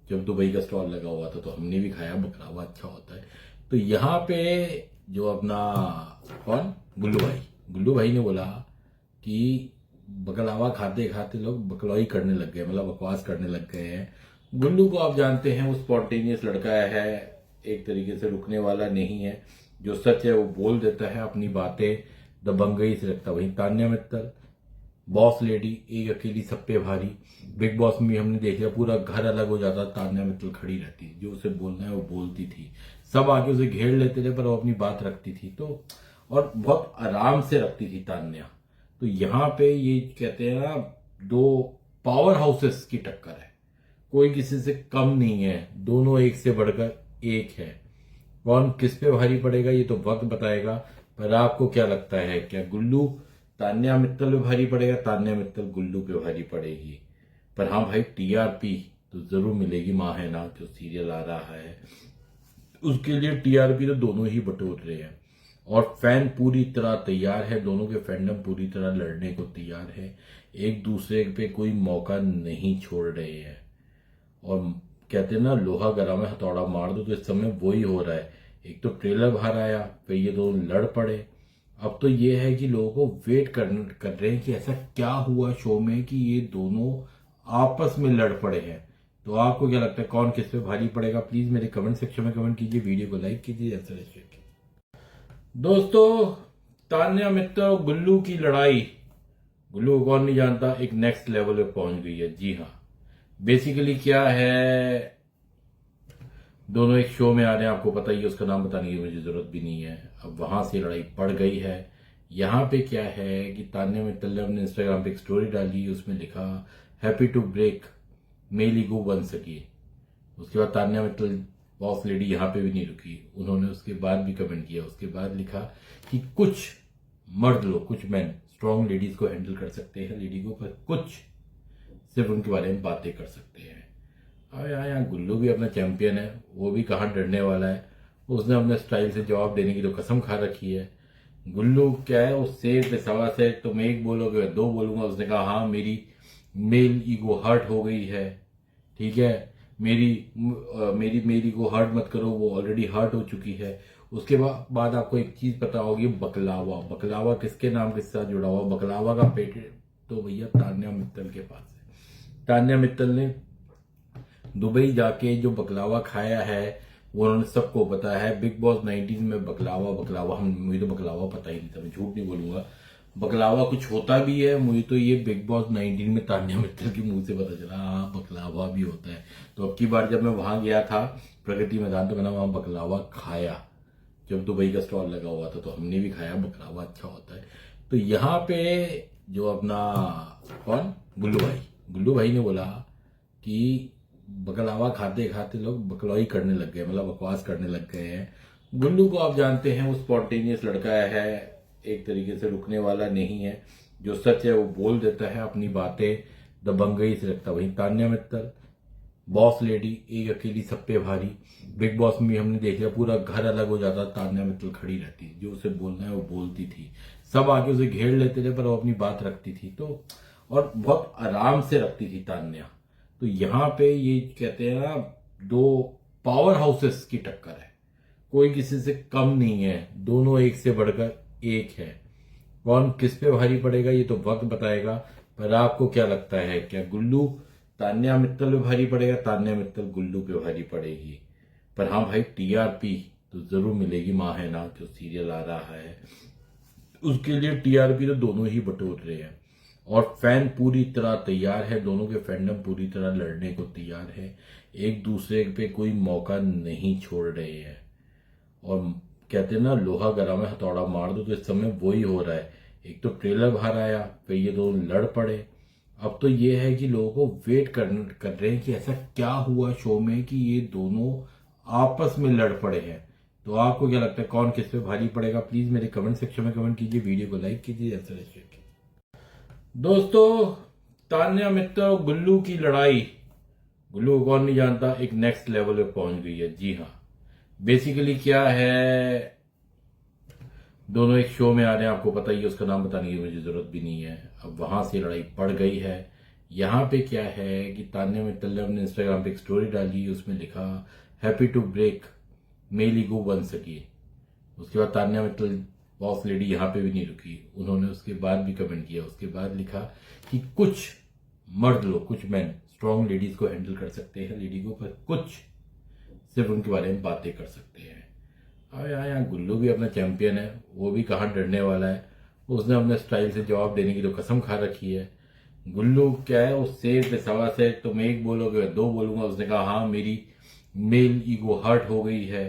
जब दुबई का स्टॉल लगा हुआ था, तो हमने भी खाया। बकलावा अच्छा होता है। तो यहाँ पे जो अपना कौन, गुल्लू भाई ने बोला कि बकलावा खाते खाते लोग बकलौई करने लग गए, मतलब बकवास करने लग गए हैं। गुल्लू को आप जानते हैं, वो स्पॉन्टेनियस लड़का है, एक तरीके से रुकने वाला नहीं है। जो सच है वो बोल देता है, अपनी बातें दबंगई से रखता। वहीं तान्या मित्तल बॉस लेडी, एक अकेली सब पे भारी। बिग बॉस में भी हमने देख लिया, पूरा घर अलग हो जाता, तान्या मित्तल खड़ी रहती, जो उसे बोलना है वो बोलती थी। सब आके उसे घेर लेते थे, पर वो अपनी बात रखती थी, तो और बहुत आराम से रखती थी तान्या। तो यहाँ पे ये कहते हैं ना, दो पावर हाउसेस की टक्कर है, कोई किसी से कम नहीं है, दोनों एक से बढ़कर एक है। कौन किस पे भारी पड़ेगा ये तो वक्त बताएगा। पर आपको क्या लगता है, क्या गुल्लू तान्या मित्तल पे भारी पड़ेगा, तान्या मित्तल गुल्लू पे भारी पड़ेगी? पर हाँ भाई, टीआरपी तो जरूर मिलेगी। माँ है ना जो सीरियल आ रहा है, उसके लिए टीआरपी तो दोनों ही बटोर रहे हैं, और फैन पूरी तरह तैयार है, दोनों के फैंडम पूरी तरह लड़ने को तैयार है, एक दूसरे पे कोई मौका नहीं छोड़ रहे हैं। और कहते हैं ना, लोहा गरम है हथौड़ा मार दो, तो इस समय वही हो रहा है। एक तो ट्रेलर बाहर आया, फिर ये दोनों लड़ पड़े। अब तो ये है कि लोगों को वेट कर रहे हैं कि ऐसा क्या हुआ शो में कि ये दोनों आपस में लड़ पड़े हैं। तो आपको क्या लगता है, कौन किस पे भारी पड़ेगा? प्लीज मेरे कमेंट सेक्शन में कमेंट कीजिए, वीडियो को लाइक कीजिए, ऐसा शेयर कीजिए। दोस्तों, तान्या मित्तल और गुल्लू की लड़ाई, गुल्लू को कौन नहीं जानता, एक नेक्स्ट लेवल पे पहुंच गई है। जी हाँ, बेसिकली क्या है, दोनों एक शो में आ रहे हैं, आपको पता ही है, उसका नाम बताने की मुझे जरूरत भी नहीं है। अब वहां से लड़ाई पड़ गई है। यहाँ पे क्या है कि तान्या मित्तल ने अपने इंस्टाग्राम पे एक स्टोरी डाली, उसमें लिखा happy to break male ego वन सके। उसके बाद तान्या मित्तल बॉस लेडी यहाँ पे भी नहीं रुकी, उन्होंने उसके बाद भी कमेंट किया। उसके बाद लिखा कि कुछ मर्द लोग, कुछ मैन स्ट्रॉन्ग लेडीज को हैंडल कर सकते हैं, लेडी को, पर कुछ सिर्फ उनके बारे में बातें कर सकते हैं। अब यहाँ गुल्लू भी अपना चैंपियन है, वो भी कहाँ डरने वाला है। उसने अपने स्टाइल से जवाब देने की तो कसम खा रखी है। गुल्लू क्या है, वो शेर पे सवा से तुम एक बोलोगे मैं दो बोलूंगा। उसने कहा हाँ मेरी मेल ईगो हर्ट हो गई है, ठीक है, मेरी को हर्ट मत करो, वो ऑलरेडी हर्ट हो चुकी है। उसके बाद आपको एक चीज पता होगी, बकलावा। बकलावा किसके नाम के साथ जुड़ा हुआ? बकलावा का पेटेंट तो भैया तान्या मित्तल के पास है। तान्या मित्तल ने दुबई जाके जो बकलावा खाया है वो उन्होंने सबको बताया है। बिग बॉस 19 में बकलावा मुझे तो बकलावा पता ही नहीं था, मैं झूठ नहीं बोलूंगा। बकलावा कुछ होता भी है, मुझे तो ये बिग बॉस 19 में तान्या मित्तल के मुंह से पता चला, हाँ बकलावा भी होता है। तो अब की बार जब मैं वहां गया था प्रगति मैदान, तो मैंने वहां बकलावा खाया, जब दुबई का स्टॉल लगा हुआ था, तो हमने भी खाया। बकलावा अच्छा होता है। तो यहाँ पे जो अपना कौन, गुल्लू भाई ने बोला कि बकलावा खाते खाते लोग बकलौई करने लग गए, मतलब बकवास करने लग गए हैं। गुल्लू को आप जानते हैं, वो स्पॉन्टेनियस लड़का है, एक तरीके से रुकने वाला नहीं है। जो सच है वो बोल देता है, अपनी बातें दबंगई से रखता। वहीं तान्या मित्तल बॉस लेडी एक अकेली सब पे भारी। बिग बॉस में भी हमने देख लिया, पूरा घर अलग हो जाता, तान्या मित्तल खड़ी रहती, जो उसे बोलना है वो बोलती थी, सब आके उसे घेर लेते थे पर वो अपनी बात रखती थी, तो और बहुत आराम से रखती थी तान्या। तो यहाँ पे ये कहते हैं ना, दो पावर हाउसेस की टक्कर है, कोई किसी से कम नहीं है, दोनों एक से बढ़कर एक है। कौन किस पे भारी पड़ेगा ये तो वक्त बताएगा। पर आपको क्या लगता है, क्या गुल्लू तान्या मित्तल पे भारी पड़ेगा, तान्या मित्तल गुल्लू पे भारी पड़ेगी? पर हाँ भाई, टीआरपी तो जरूर मिलेगी। माँ है ना जो सीरियल आ रहा है, उसके लिए टीआरपी तो दोनों ही बटोर रहे हैं और फैन पूरी तरह तैयार है, दोनों के फैंडम पूरी तरह लड़ने को तैयार है, एक दूसरे पे कोई मौका नहीं छोड़ रहे हैं। और कहते हैं ना, लोहा गरम है हथौड़ा मार दो, तो इस समय वही हो रहा है। एक तो ट्रेलर बाहर आया, फिर ये दोनों लड़ पड़े। अब तो ये है कि लोगों को वेट कर रहे हैं कि ऐसा क्या हुआ शो में कि ये दोनों आपस में लड़ पड़े हैं। तो आपको क्या लगता है, कौन किस पे भारी पड़ेगा? प्लीज मेरे कमेंट सेक्शन में कमेंट कीजिए, वीडियो को लाइक कीजिए, ऐसा शेयर कीजिए। दोस्तों, तान्या मित्तल और गुल्लू की लड़ाई, गुल्लू को कौन नहीं जानता, एक नेक्स्ट लेवल पे पहुंच गई है। जी हाँ, बेसिकली क्या है, दोनों एक शो में आ रहे हैं, आपको पता ही है, उसका नाम बताने की मुझे जरूरत भी नहीं है। अब वहां से लड़ाई पड़ गई है। यहाँ पे क्या है कि तान्या मित्तल ने अपने इंस्टाग्राम पे एक स्टोरी डाली, उसमें लिखा happy to break male ego बन सकी। उसके बाद तान्या मित्तल बॉस लेडी यहाँ पे भी नहीं रुकी, उन्होंने उसके बाद भी कमेंट किया, उसके बाद लिखा कि कुछ मर्द लोग, कुछ मैन स्ट्रॉन्ग लेडीज को हैंडल कर सकते हैं, लेडी को, पर कुछ सिर्फ उनके बारे में बातें कर सकते हैं। अब यहाँ गुल्लू भी अपना चैंपियन है, वो भी कहाँ डरने वाला है, उसने अपने स्टाइल से जवाब देने की तो कसम खा रखी है। गुल्लू क्या है, वो शेर पे सवा से, तुम एक बोलोगे मैं दो बोलूंगा। उसने कहा हाँ, मेरी मेल ईगो हर्ट हो गई है,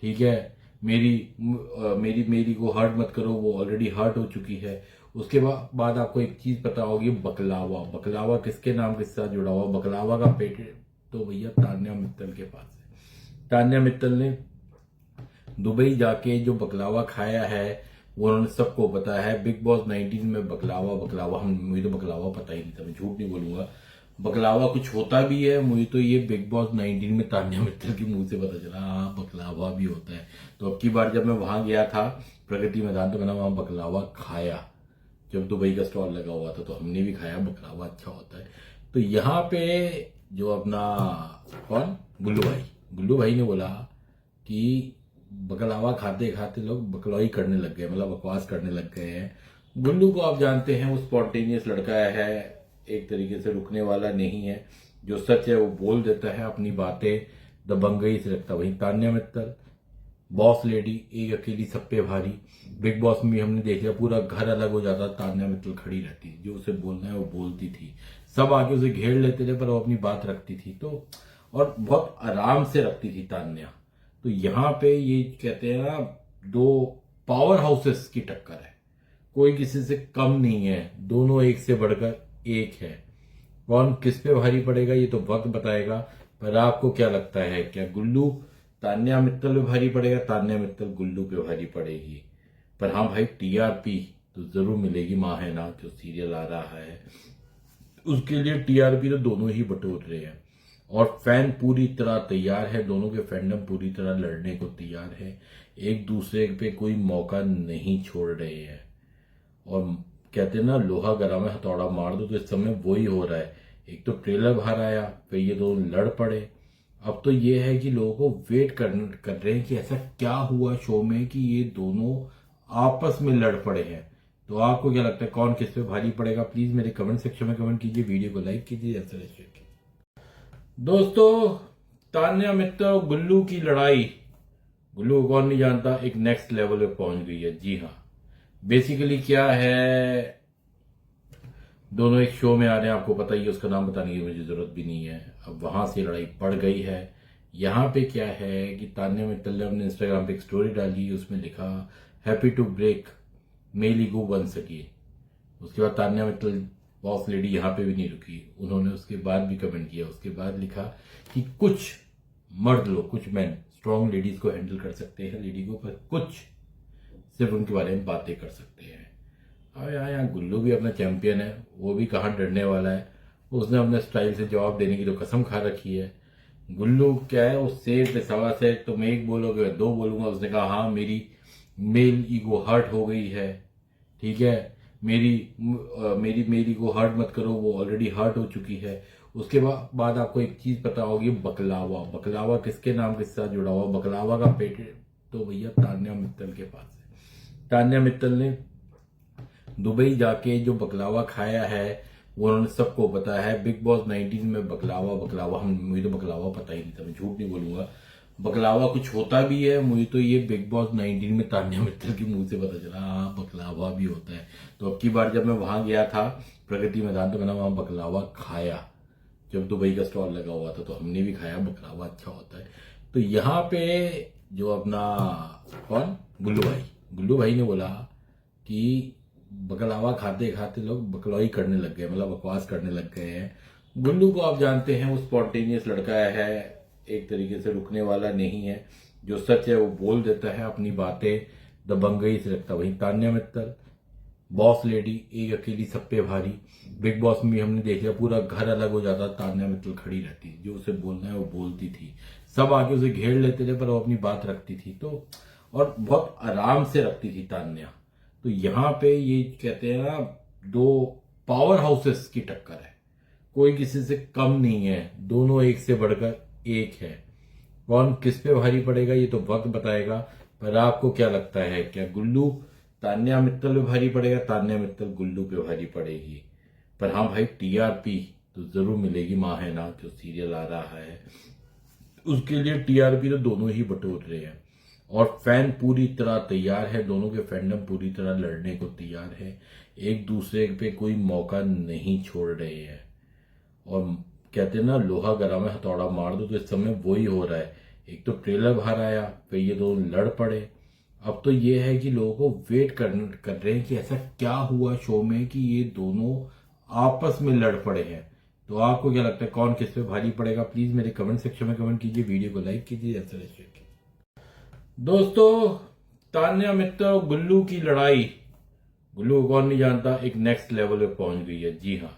ठीक है, मेरी मेरी मेरी को हर्ट मत करो, वो ऑलरेडी हर्ट हो चुकी है। उसके बाद आपको एक चीज पता होगी, बकलावा। बकलावा किसके नाम के साथ जुड़ा हुआ? बकलावा का पेटेंट तो भैया तान्या मित्तल के पास है। तान्या मित्तल ने दुबई जाके जो बकलावा खाया है वो उन्होंने सबको पता है। बिग बॉस 19 में बकलावा बकलावा, हम मुझे तो बकलावा पता ही नहीं था, मैं झूठ नहीं बोलूंगा, बकलावा कुछ होता भी है। मुझे तो ये बिग बॉस 19 में तान्या मित्तल के मुंह से पता चला, हाँ बकलावा भी होता है। तो अब की बार जब मैं वहां गया था प्रगति मैदान, तो मैंने वहां बकलावा खाया, जब दुबई का स्टॉल लगा हुआ था, तो हमने भी खाया, बकलावा अच्छा होता है। तो यहाँ पे जो अपना कौन, गुल्लू भाई ने बोला कि बकलावा खाते खाते लोग बकलौई करने लग गए, मतलब बकवास करने लग गए हैं। गुल्लू को आप जानते हैं, वो स्पॉन्टेनियस लड़का है, एक तरीके से रुकने वाला नहीं है, जो सच है वो बोल देता है, अपनी बातें दबंगई से रखता। वहीं तान्या मित्तल बॉस लेडी एक अकेली सब पे भारी। बिग बॉस में भी हमने देख लिया, पूरा घर अलग हो जाता, तान्या मित्तल खड़ी रहती, जो उसे बोलना है वो बोलती थी, सब आके उसे घेर लेते थे पर वो अपनी बात रखती थी, तो और बहुत आराम से रखती थी तान्या। तो यहाँ पे ये कहते हैं ना, दो पावर हाउसेस की टक्कर है, कोई किसी से कम नहीं है, दोनों एक से बढ़कर एक है। कौन किस पे भारी पड़ेगा ये तो वक्त बताएगा। पर आपको क्या लगता है, क्या गुल्लू तान्या मित्तल पे भारी पड़ेगा, तान्या मित्तल गुल्लू पे भारी पड़ेगी? पर हाँ भाई, टीआरपी तो जरूर मिलेगी। माँ है ना जो सीरियल आ रहा है, उसके लिए टीआरपी तो दोनों ही बटोर रहे हैं और फैन पूरी तरह तैयार है, दोनों के फैंडम पूरी तरह लड़ने को तैयार है, एक दूसरे पे कोई मौका नहीं छोड़ रहे हैं। और कहते हैं ना, लोहा गरम है हथौड़ा मार दो, तो इस समय वही हो रहा है। एक तो ट्रेलर बाहर आया, फिर ये दोनों लड़ पड़े। अब तो ये है कि लोगों को वेट कर रहे हैं कि ऐसा क्या हुआ शो में कि ये दोनों आपस में लड़ पड़े हैं। तो आपको क्या लगता है, कौन किस पे भारी पड़ेगा? प्लीज मेरे कमेंट सेक्शन में कमेंट कीजिए, वीडियो को लाइक कीजिए, ऐसा शेयर कीजिए। दोस्तों, तान्या मित्तल और गुल्लू की लड़ाई, गुल्लू को कौन नहीं जानता, एक नेक्स्ट लेवल पे पहुंच गई है। जी हाँ, बेसिकली क्या है, दोनों एक शो में आ रहे हैं, आपको पता ही है, उसका नाम बताने की मुझे जरूरत भी नहीं है। अब वहां से लड़ाई पड़ गई है। यहाँ पे क्या है कि तान्या मित्तल ने अपने इंस्टाग्राम पे एक स्टोरी डाली, उसमें लिखा happy to break male ego बन सकी। उसके बाद तान्या मित्तल बॉस लेडी यहाँ पे भी नहीं रुकी, उन्होंने उसके बाद भी कमेंट किया, उसके बाद लिखा कि कुछ मर्द लोग, कुछ मैन स्ट्रॉन्ग लेडीज को हैंडल कर सकते हैं, लेडी को, पर कुछ सिर्फ उनके बारे में बातें कर सकते हैं। अब यहाँ गुल्लू भी अपना चैंपियन है, वो भी कहाँ डरने वाला है, उसने अपने स्टाइल से जवाब देने की तो कसम खा रखी है। गुल्लू क्या है, उस शेर पे सवा से तुम एक बोलोगे मैं दो बोलूंगा। उसने कहा हाँ मेरी मेल ईगो हर्ट हो गई है, ठीक है। मेरी मेरी मेरी को हर्ट मत करो, वो ऑलरेडी हर्ट हो चुकी है। उसके बाद आपको एक चीज पता होगी, बकलावा। बकलावा किसके नाम के साथ जुड़ा हुआ? बकलावा का पेटेंट तो भैया तान्या मित्तल के पास है। तान्या मित्तल ने दुबई जाके जो बकलावा खाया है वो उन्होंने सबको पता है। बिग बॉस 19 में बकलावा बकलावा मुझे तो बकलावा पता ही नहीं था, मैं झूठ नहीं बोलूंगा। बकलावा कुछ होता भी है, मुझे तो ये बिग बॉस 19 में तान्या मित्तल के मुंह से पता चला हाँ बकलावा भी होता है। तो अब की बार जब मैं वहां गया था प्रगति मैदान, तो मैंने वहां बकलावा खाया। जब दुबई का स्टॉल लगा हुआ था तो हमने भी खाया, बकलावा अच्छा होता है। तो यहाँ पे जो अपना कौन गुल्लू भाई ने बोला कि बकलावा खाते खाते लोग बकलौई करने लग गए, मतलब बकवास करने लग गए हैं। गुल्लू को आप जानते हैं, वो स्पॉन्टेनियस लड़का है, एक तरीके से रुकने वाला नहीं है। जो सच है वो बोल देता है, अपनी बातें दबंगई से रखता। वहीं तान्या मित्तल बॉस लेडी, एक अकेली सब पे भारी। बिग बॉस में भी हमने देख लिया, पूरा घर अलग हो जाता, तान्या मित्तल खड़ी रहती, जो उसे बोलना है वो बोलती थी। सब आके उसे घेर लेते थे पर वो अपनी बात रखती थी, तो और बहुत आराम से रखती थी तान्या। तो यहाँ पे ये कहते हैं ना, दो पावर हाउसेस की टक्कर है, कोई किसी से कम नहीं है, दोनों एक से बढ़कर एक है। कौन किस पे भारी पड़ेगा ये तो वक्त बताएगा। पर आपको क्या लगता है, क्या गुल्लू तान्या मित्तल पे भारी पड़ेगा? तान्या मित्तल गुल्लू पे भारी पड़ेगी। पर हाँ भाई, टीआरपी तो जरूर मिलेगी। माँ है ना जो सीरियल आ रहा है, उसके लिए टीआरपी तो दोनों ही बटोर रहे हैं। और फैन पूरी तरह तैयार है, दोनों के फैंडम पूरी तरह लड़ने को तैयार है, एक दूसरे पे कोई मौका नहीं छोड़ रहे हैं। और कहते हैं ना, लोहा गरम है हथौड़ा मार दो, तो इस समय वही हो रहा है। एक तो ट्रेलर बाहर आया, फिर ये दोनों लड़ पड़े। अब तो ये है कि लोगों को वेट कर रहे हैं कि ऐसा क्या हुआ शो में कि ये दोनों आपस में लड़ पड़े हैं। तो आपको क्या लगता है, कौन किस पे भारी पड़ेगा? प्लीज मेरे कमेंट सेक्शन में कमेंट कीजिए, वीडियो को लाइक कीजिए, ऐसा शेयर कीजिए। दोस्तों, तान्या मित्तल और गुल्लू की लड़ाई, गुल्लू को कौन नहीं जानता, एक नेक्स्ट लेवल पे पहुंच गई है। जी हाँ,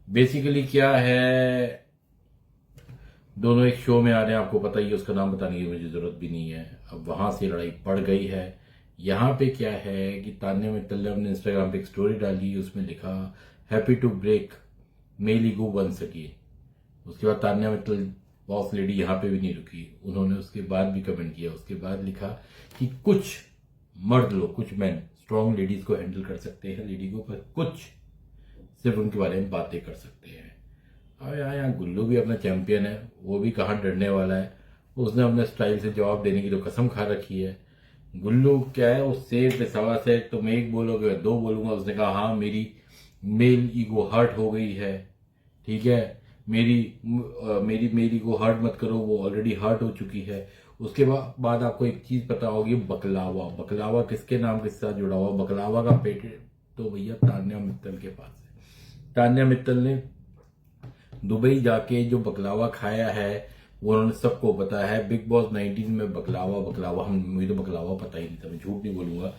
बेसिकली क्या है, दोनों एक शो में आ रहे हैं, आपको पता ही है, उसका नाम बताने की मुझे जरूरत भी नहीं है। अब वहां से लड़ाई पड़ गई है। यहाँ पे क्या है कि तान्या मित्तल ने अपने इंस्टाग्राम पे एक स्टोरी डाली, उसमें लिखा happy to break male ego बन सकी। उसके बाद तान्या मित्तल बॉस लेडी यहाँ पे भी नहीं रुकी, उन्होंने उसके बाद भी कमेंट किया। उसके बाद लिखा कि कुछ मर्द लोग, कुछ मैन स्ट्रॉन्ग लेडीज को हैंडल कर सकते हैं, लेडी को, पर कुछ सिर्फ उनके बारे में बातें कर सकते हैं। अब यहाँ गुल्लू भी अपना चैंपियन है, वो भी कहाँ डरने वाला है। उसने अपने स्टाइल से जवाब देने की तो कसम खा रखी है। गुल्लू क्या है, उस शेर पे सवा से तुम एक बोलोगे मैं दो बोलूंगा। उसने कहा हाँ मेरी मेल ईगो हर्ट हो गई है, ठीक है। मेरी को हर्ट मत करो, वो ऑलरेडी हर्ट हो चुकी है। उसके बाद आपको एक चीज पता होगी, बकलावा। बकलावा किसके नाम के साथ जुड़ा हुआ? बकलावा का पेटेंट तो भैया तान्या मित्तल के पास है। तान्या मित्तल ने दुबई जाके जो बकलावा खाया है वो उन्होंने सबको पता है। बिग बॉस 19 में बकलावा बकलावा मुझे तो बकलावा पता ही नहीं था, मैं झूठ नहीं बोलूंगा।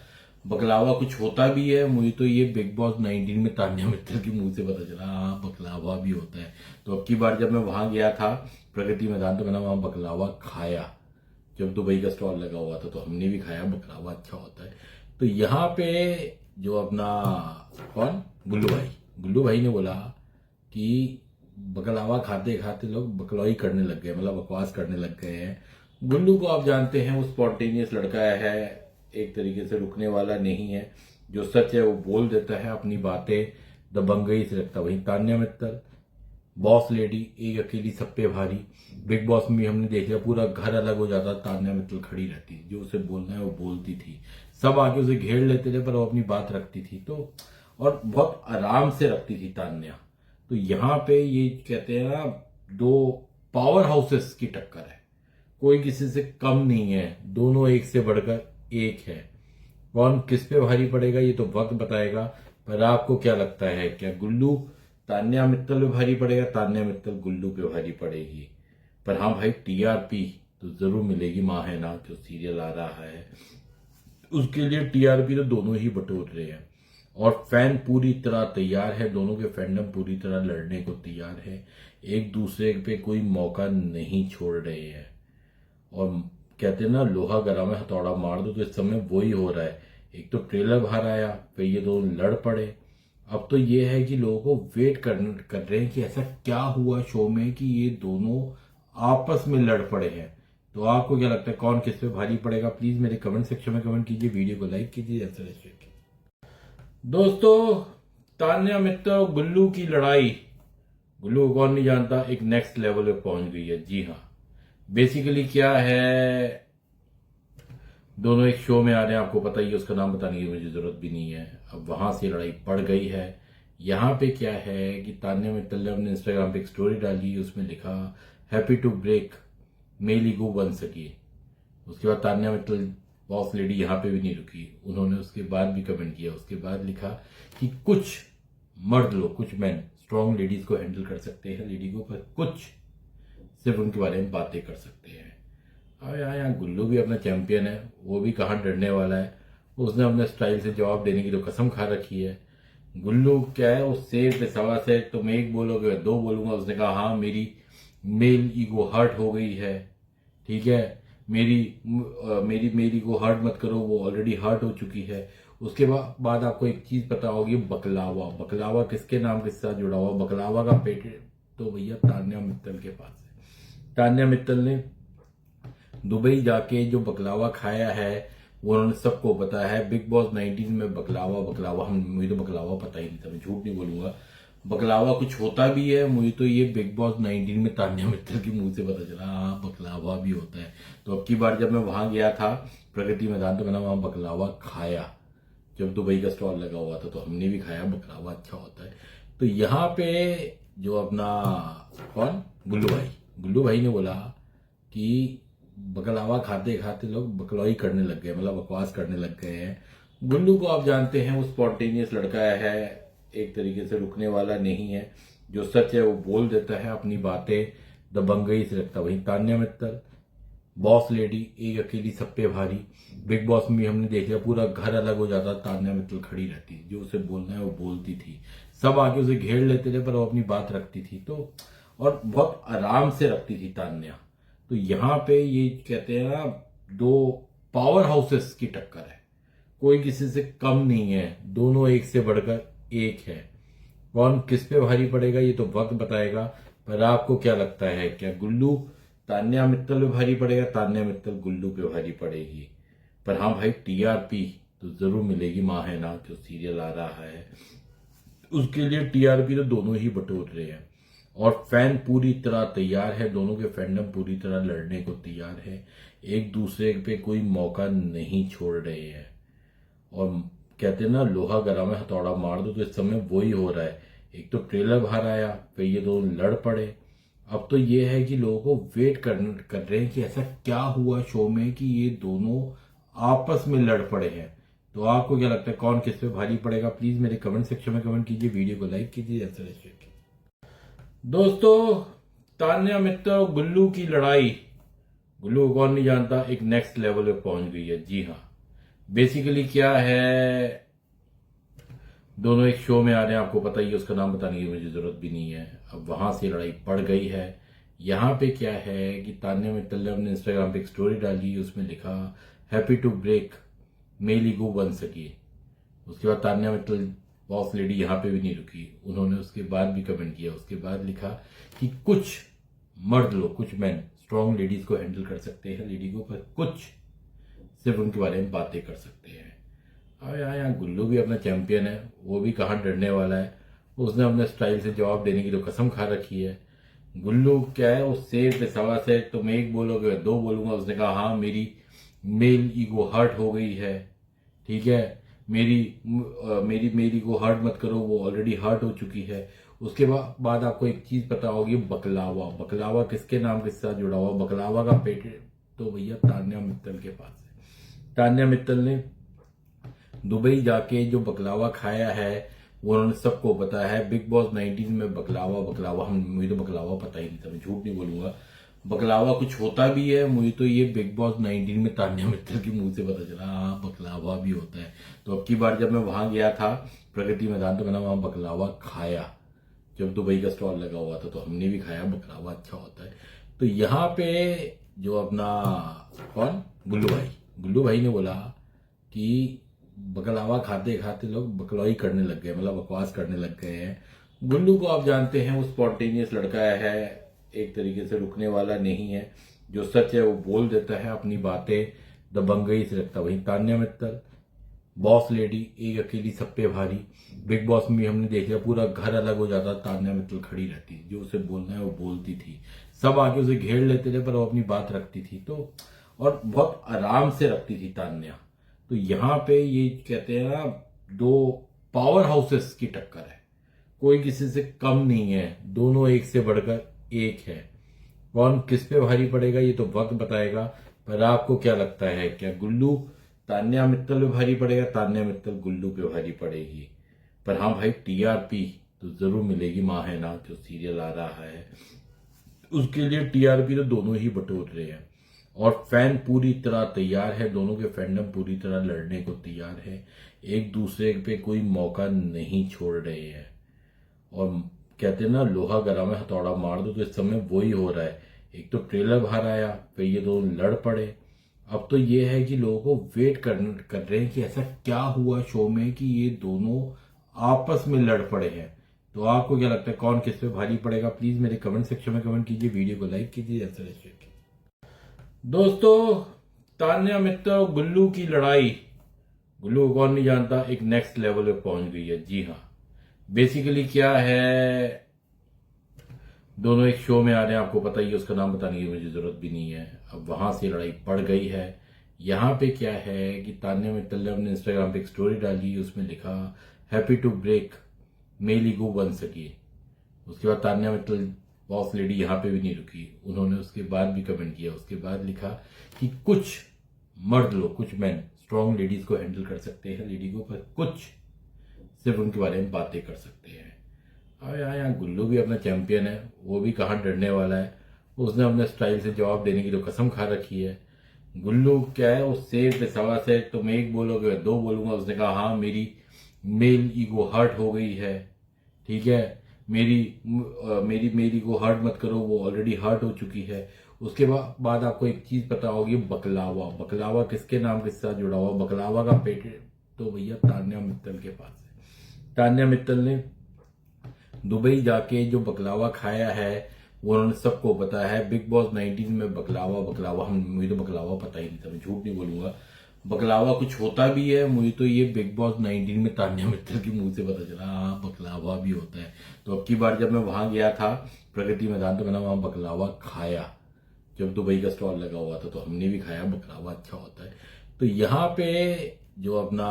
बकलावा कुछ होता भी है, मुझे तो ये बिग बॉस 19 में तान्या मित्तल के मुंह से पता चला हाँ बकलावा भी होता है। तो अब की बार जब मैं वहां गया था प्रगति मैदान, तो मैंने वहां बकलावा खाया। जब दुबई का स्टॉल लगा हुआ था तो हमने भी खाया, बकलावा अच्छा होता है। तो यहाँ पे जो अपना कौन गुल्लू भाई ने बोला कि बकलावा खाते खाते लोग बकलौई करने लग गए, मतलब बकवास करने लग गए हैं। गुल्लू को आप जानते हैं, वो स्पॉन्टेनियस लड़का है, एक तरीके से रुकने वाला नहीं है। जो सच है वो बोल देता है, अपनी बातें दबंगई से रखता। वहीं तान्या मित्तल बॉस लेडी, एक अकेली सब पे भारी। बिग बॉस में भी हमने देख लिया, पूरा घर अलग हो जाता, तान्या मित्तल खड़ी रहती, जो उसे बोलना है वो बोलती थी। सब आके उसे घेर लेते थे पर वो अपनी बात रखती थी, तो और बहुत आराम से रखती थी तान्या। तो यहाँ पे ये कहते हैं ना, दो पावर हाउसेस की टक्कर है, कोई किसी से कम नहीं है, दोनों एक से बढ़कर एक है। कौन किस पे भारी पड़ेगा ये तो वक्त बताएगा। पर आपको क्या लगता है, क्या गुल्लू तान्या मित्तल पे भारी पड़ेगा? तान्या मित्तल गुल्लू पे भारी पड़ेगी। पर हाँ भाई, टीआरपी तो जरूर मिलेगी। माँ है ना जो सीरियल आ रहा है, उसके लिए टीआरपी तो दोनों ही बटोर रहे हैं। और फैन पूरी तरह तैयार है, दोनों के फैंडम पूरी तरह लड़ने को तैयार है, एक दूसरे पे कोई मौका नहीं छोड़ रहे हैं। और कहते हैं ना, लोहा गरम है हथौड़ा मार दो, तो इस समय वही हो रहा है। एक तो ट्रेलर बाहर आया, फिर ये दोनों लड़ पड़े। अब तो ये है कि लोगों को वेट कर रहे हैं कि ऐसा क्या हुआ शो में कि ये दोनों आपस में लड़ पड़े हैं। तो आपको क्या लगता है, कौन किस पे भारी पड़ेगा? प्लीज मेरे कमेंट सेक्शन में कमेंट कीजिए, वीडियो को लाइक कीजिए, ऐसा शेयर कीजिए। दोस्तों, तान्या मित्तल और गुल्लू की लड़ाई, गुल्लू को कौन नहीं जानता, एक नेक्स्ट लेवल पे पहुंच गई है। जी हाँ, बेसिकली क्या है, दोनों एक शो में आ रहे हैं, आपको पता ही है, उसका नाम बताने की मुझे जरूरत भी नहीं है। अब वहां से लड़ाई पड़ गई है। यहाँ पे क्या है कि तान्या मित्तल ने अपने इंस्टाग्राम पे एक स्टोरी डाली, उसमें लिखा happy to break male ego बन सकी। उसके बाद तान्या मित्तल बॉस लेडी यहाँ पे भी नहीं रुकी, उन्होंने उसके बाद भी कमेंट किया। उसके बाद लिखा कि कुछ मर्द लोग, कुछ मैन स्ट्रॉन्ग लेडीज को हैंडल कर सकते हैं, लेडी को, पर कुछ सिर्फ उनके बारे में बातें कर सकते हैं। अब यहाँ गुल्लू भी अपना चैंपियन है, वो भी कहाँ डरने वाला है। उसने अपने स्टाइल से जवाब देने की तो कसम खा रखी है। गुल्लू क्या है, उस शेर पे सवा से तुम एक बोलोगे मैं दो बोलूंगा। उसने कहा हाँ, मेरी मेल ईगो हर्ट हो गई है, ठीक है, मेरी को हर्ट मत करो, वो ऑलरेडी हर्ट हो चुकी है। उसके बाद आपको एक चीज पता होगी, बकलावा। बकलावा किसके नाम के साथ जुड़ा हुआ? बकलावा का पेटेंट तो भैया तान्या मित्तल के पास है। तान्या मित्तल ने दुबई जाके जो बकलावा खाया है वो उन्होंने सबको बताया है। बिग बॉस 19 में बकलावा मुझे तो बकलावा पता ही नहीं था, मैं झूठ नहीं बोलूंगा। बकलावा कुछ होता भी है, मुझे तो ये बिग बॉस 19 में तान्या मित्तल के मुंह से पता चला, हाँ बकलावा भी होता है। तो अब की बार जब मैं वहां गया था प्रगति मैदान, तो मैंने वहां बकलावा खाया, जब दुबई का स्टॉल लगा हुआ था, तो हमने भी खाया। बकलावा अच्छा होता है। तो यहाँ पे जो अपना कौन, गुल्लू भाई ने बोला कि बकलावा खाते खाते लोग बकलौई करने लग गए, मतलब बकवास करने लग गए हैं। गुल्लू को आप जानते हैं, वो स्पॉन्टेनियस लड़का है, एक तरीके से रुकने वाला नहीं है, जो सच है वो बोल देता है, अपनी बातें दबंगई से रखता। वहीं तान्या मित्तल बॉस लेडी, एक अकेली सब पे भारी। बिग बॉस में भी हमने देख लिया, पूरा घर अलग हो जाता, तान्या मित्तल खड़ी रहती, जो उसे बोलना है वो बोलती थी, सब आके उसे घेर लेते थे, पर वो अपनी बात रखती थी, तो और बहुत आराम से रखती थी तान्या। तो यहाँ पे ये कहते हैं ना, दो पावर हाउसेस की टक्कर है, कोई किसी से कम नहीं है, दोनों एक से बढ़कर एक है। कौन किस पे भारी पड़ेगा ये तो वक्त बताएगा। पर आपको क्या लगता है, क्या गुल्लू तान्या मित्तल पे भारी पड़ेगा, तान्या मित्तल गुल्लू पे भारी पड़ेगी? पर हाँ भाई, टीआरपी तो जरूर मिलेगी। माँ है ना जो सीरियल आ रहा है, उसके लिए टीआरपी तो दोनों ही बटोर रहे हैं। और फैन पूरी तरह तैयार है, दोनों के फैंडम पूरी तरह लड़ने को तैयार है, एक दूसरे पे कोई मौका नहीं छोड़ रहे हैं। और कहते हैं ना, लोहा गरम है हथौड़ा मार दो, तो इस समय वही हो रहा है। एक तो ट्रेलर बाहर आया, फिर ये दोनों लड़ पड़े। अब तो ये है कि लोगों को वेट कर रहे हैं कि ऐसा क्या हुआ शो में कि ये दोनों आपस में लड़ पड़े हैं। तो आपको क्या लगता है, कौन किस पे भारी पड़ेगा? प्लीज मेरे कमेंट सेक्शन में कमेंट कीजिए, वीडियो को लाइक कीजिए, ऐसा शेयर कीजिए। दोस्तों, तान्या मित्तल और गुल्लू की लड़ाई, गुल्लू को कौन नहीं जानता, एक नेक्स्ट लेवल पे पहुंच गई है। जी हाँ, बेसिकली क्या है, दोनों एक शो में आ रहे हैं, आपको पता ही है, उसका नाम बताने की मुझे जरूरत भी नहीं है। अब वहां से लड़ाई पड़ गई है। यहाँ पे क्या है कि तान्या मित्तल ने अपने इंस्टाग्राम पे एक स्टोरी डाली, उसमें लिखा happy to break male ego बन सकी। उसके बाद तान्या मित्तल बॉस लेडी यहाँ पे भी नहीं रुकी, उन्होंने उसके बाद भी कमेंट किया। उसके बाद लिखा कि कुछ मर्द लोग, कुछ मैन स्ट्रॉन्ग लेडीज को हैंडल कर सकते हैं, लेडी को, पर कुछ सिर्फ उनके बारे में बातें कर सकते हैं। अब यहाँ गुल्लू भी अपना चैंपियन है, वो भी कहाँ डरने वाला है। उसने अपने स्टाइल से जवाब देने की तो कसम खा रखी है। गुल्लू क्या है, उस शेर पे सवा से तुम एक बोलोगे मैं दो बोलूंगा। उसने कहा हाँ, मेरी मेल ईगो हर्ट हो गई है, ठीक है, मेरी को हर्ट मत करो, वो ऑलरेडी हर्ट हो चुकी है। उसके बाद आपको एक चीज पता होगी, बकलावा किसके नाम के साथ जुड़ा हुआ? बकलावा का पेटेंट तो भैया तान्या मित्तल के पास है। तान्या मित्तल ने दुबई जाके जो बकलावा खाया है वो उन्होंने सबको बताया है। बिग बॉस 19 में बकलावा मुझे तो बकलावा पता ही नहीं था, मैं झूठ नहीं बोलूंगा। बकलावा कुछ होता भी है। मुझे तो ये बिग बॉस 19 में तान्या मित्तल के मुंह से पता चला, हाँ बकलावा भी होता है। तो अब की बार जब मैं वहां गया था प्रगति मैदान, तो मैंने वहां बकलावा खाया। जब दुबई का स्टॉल लगा हुआ था तो हमने भी खाया, बकलावा अच्छा होता है। तो यहाँ पे जो अपना कौन गुल्लू भाई ने बोला कि बकलावा खाते खाते लोग बकलौई करने लग गए, मतलब बकवास करने लग गए हैं। गुल्लू को आप जानते हैं, वो स्पॉन्टेनियस लड़का है, एक तरीके से रुकने वाला नहीं है। जो सच है वो बोल देता है, अपनी बातें दबंगई से रखता। वहीं तान्या मित्तल बॉस लेडी, एक अकेली सब पे भारी। बिग बॉस में भी हमने देख लिया, पूरा घर अलग हो जाता, तान्या मित्तल खड़ी रहती, जो उसे बोलना है वो बोलती थी। सब आके उसे घेर लेते थे पर वो अपनी बात रखती थी, तो और बहुत आराम से रखती थी तान्या। तो यहाँ पे ये कहते हैं ना, दो पावर हाउसेस की टक्कर है, कोई किसी से कम नहीं है, दोनों एक से बढ़कर एक है। कौन किस पे भारी पड़ेगा ये तो वक्त बताएगा। पर आपको क्या लगता है, क्या गुल्लू तान्या मित्तल पे भारी पड़ेगा, तान्या मित्तल गुल्लू पे भारी पड़ेगी? पर हाँ भाई, टीआरपी तो जरूर मिलेगी। माँ है ना जो सीरियल आ रहा है, उसके लिए टीआरपी तो दोनों ही बटोर रहे हैं। और फैन पूरी तरह तैयार है, दोनों के फैंडम पूरी तरह लड़ने को तैयार है, एक दूसरे पे कोई मौका नहीं छोड़ रहे हैं। और कहते हैं ना, लोहा गरम है हथौड़ा मार दो, तो इस समय वही हो रहा है। एक तो ट्रेलर बाहर आया, फिर ये दोनों लड़ पड़े। अब तो ये है कि लोगों को वेट कर रहे हैं कि ऐसा क्या हुआ शो में कि ये दोनों आपस में लड़ पड़े हैं। तो आपको क्या लगता है, कौन किस पे भारी पड़ेगा? प्लीज मेरे कमेंट सेक्शन में कमेंट कीजिए, वीडियो को लाइक कीजिए, ऐसा शेयर कीजिए। दोस्तों, तान्या मित्तल और गुल्लू की लड़ाई, गुल्लू को कौन नहीं जानता, एक नेक्स्ट लेवल पे पहुंच गई है। जी हाँ, बेसिकली क्या है, दोनों एक शो में आ रहे हैं, आपको पता ही है, उसका नाम बताने की मुझे जरूरत भी नहीं है। अब वहां से लड़ाई पड़ गई है। यहाँ पे क्या है कि तान्या मित्तल ने अपने इंस्टाग्राम पे एक स्टोरी डाली, उसमें लिखा happy to break male ego बन सकी। उसके बाद तान्या मित्तल बॉस लेडी यहाँ पे भी नहीं रुकी, उन्होंने उसके बाद भी कमेंट किया। उसके बाद लिखा कि कुछ मर्द लोग, कुछ मैन स्ट्रॉन्ग लेडीज को हैंडल कर सकते हैं, लेडी को, पर कुछ सिर्फ उनके बारे में बातें कर सकते हैं। अब यहाँ गुल्लू भी अपना चैंपियन है, वो भी कहाँ डरने वाला है। उसने अपने स्टाइल से जवाब देने की तो कसम खा रखी है। गुल्लू क्या है, वो शेर पे सवा से, तुम एक बोलोगे मैं दो बोलूंगा। उसने कहा हाँ, मेरी मेल ईगो हर्ट हो गई है, ठीक है, मेरी मेरी को हर्ट मत करो, वो ऑलरेडी हर्ट हो चुकी है। उसके बाद आपको एक चीज पता होगी, बकलावा। बकलावा किसके नाम के साथ जुड़ा हुआ? बकलावा का पेटेंट तो भैया तान्या मित्तल के पास है। तान्या मित्तल ने दुबई जाके जो बकलावा खाया है वो उन्होंने सबको पता है। बिग बॉस 19 में बकलावा बकलावा मुझे तो बकलावा पता ही नहीं था, मैं झूठ नहीं बोलूंगा। बकलावा कुछ होता भी है। मुझे तो ये बिग बॉस 19 में तान्या मित्तल के मुंह से पता चला, हाँ बकलावा भी होता है। तो अब की बार जब मैं वहां गया था प्रगति मैदान, तो मैंने वहां बकलावा खाया। जब दुबई का स्टॉल लगा हुआ था तो हमने भी खाया, बकलावा अच्छा होता है। तो यहाँ पे जो अपना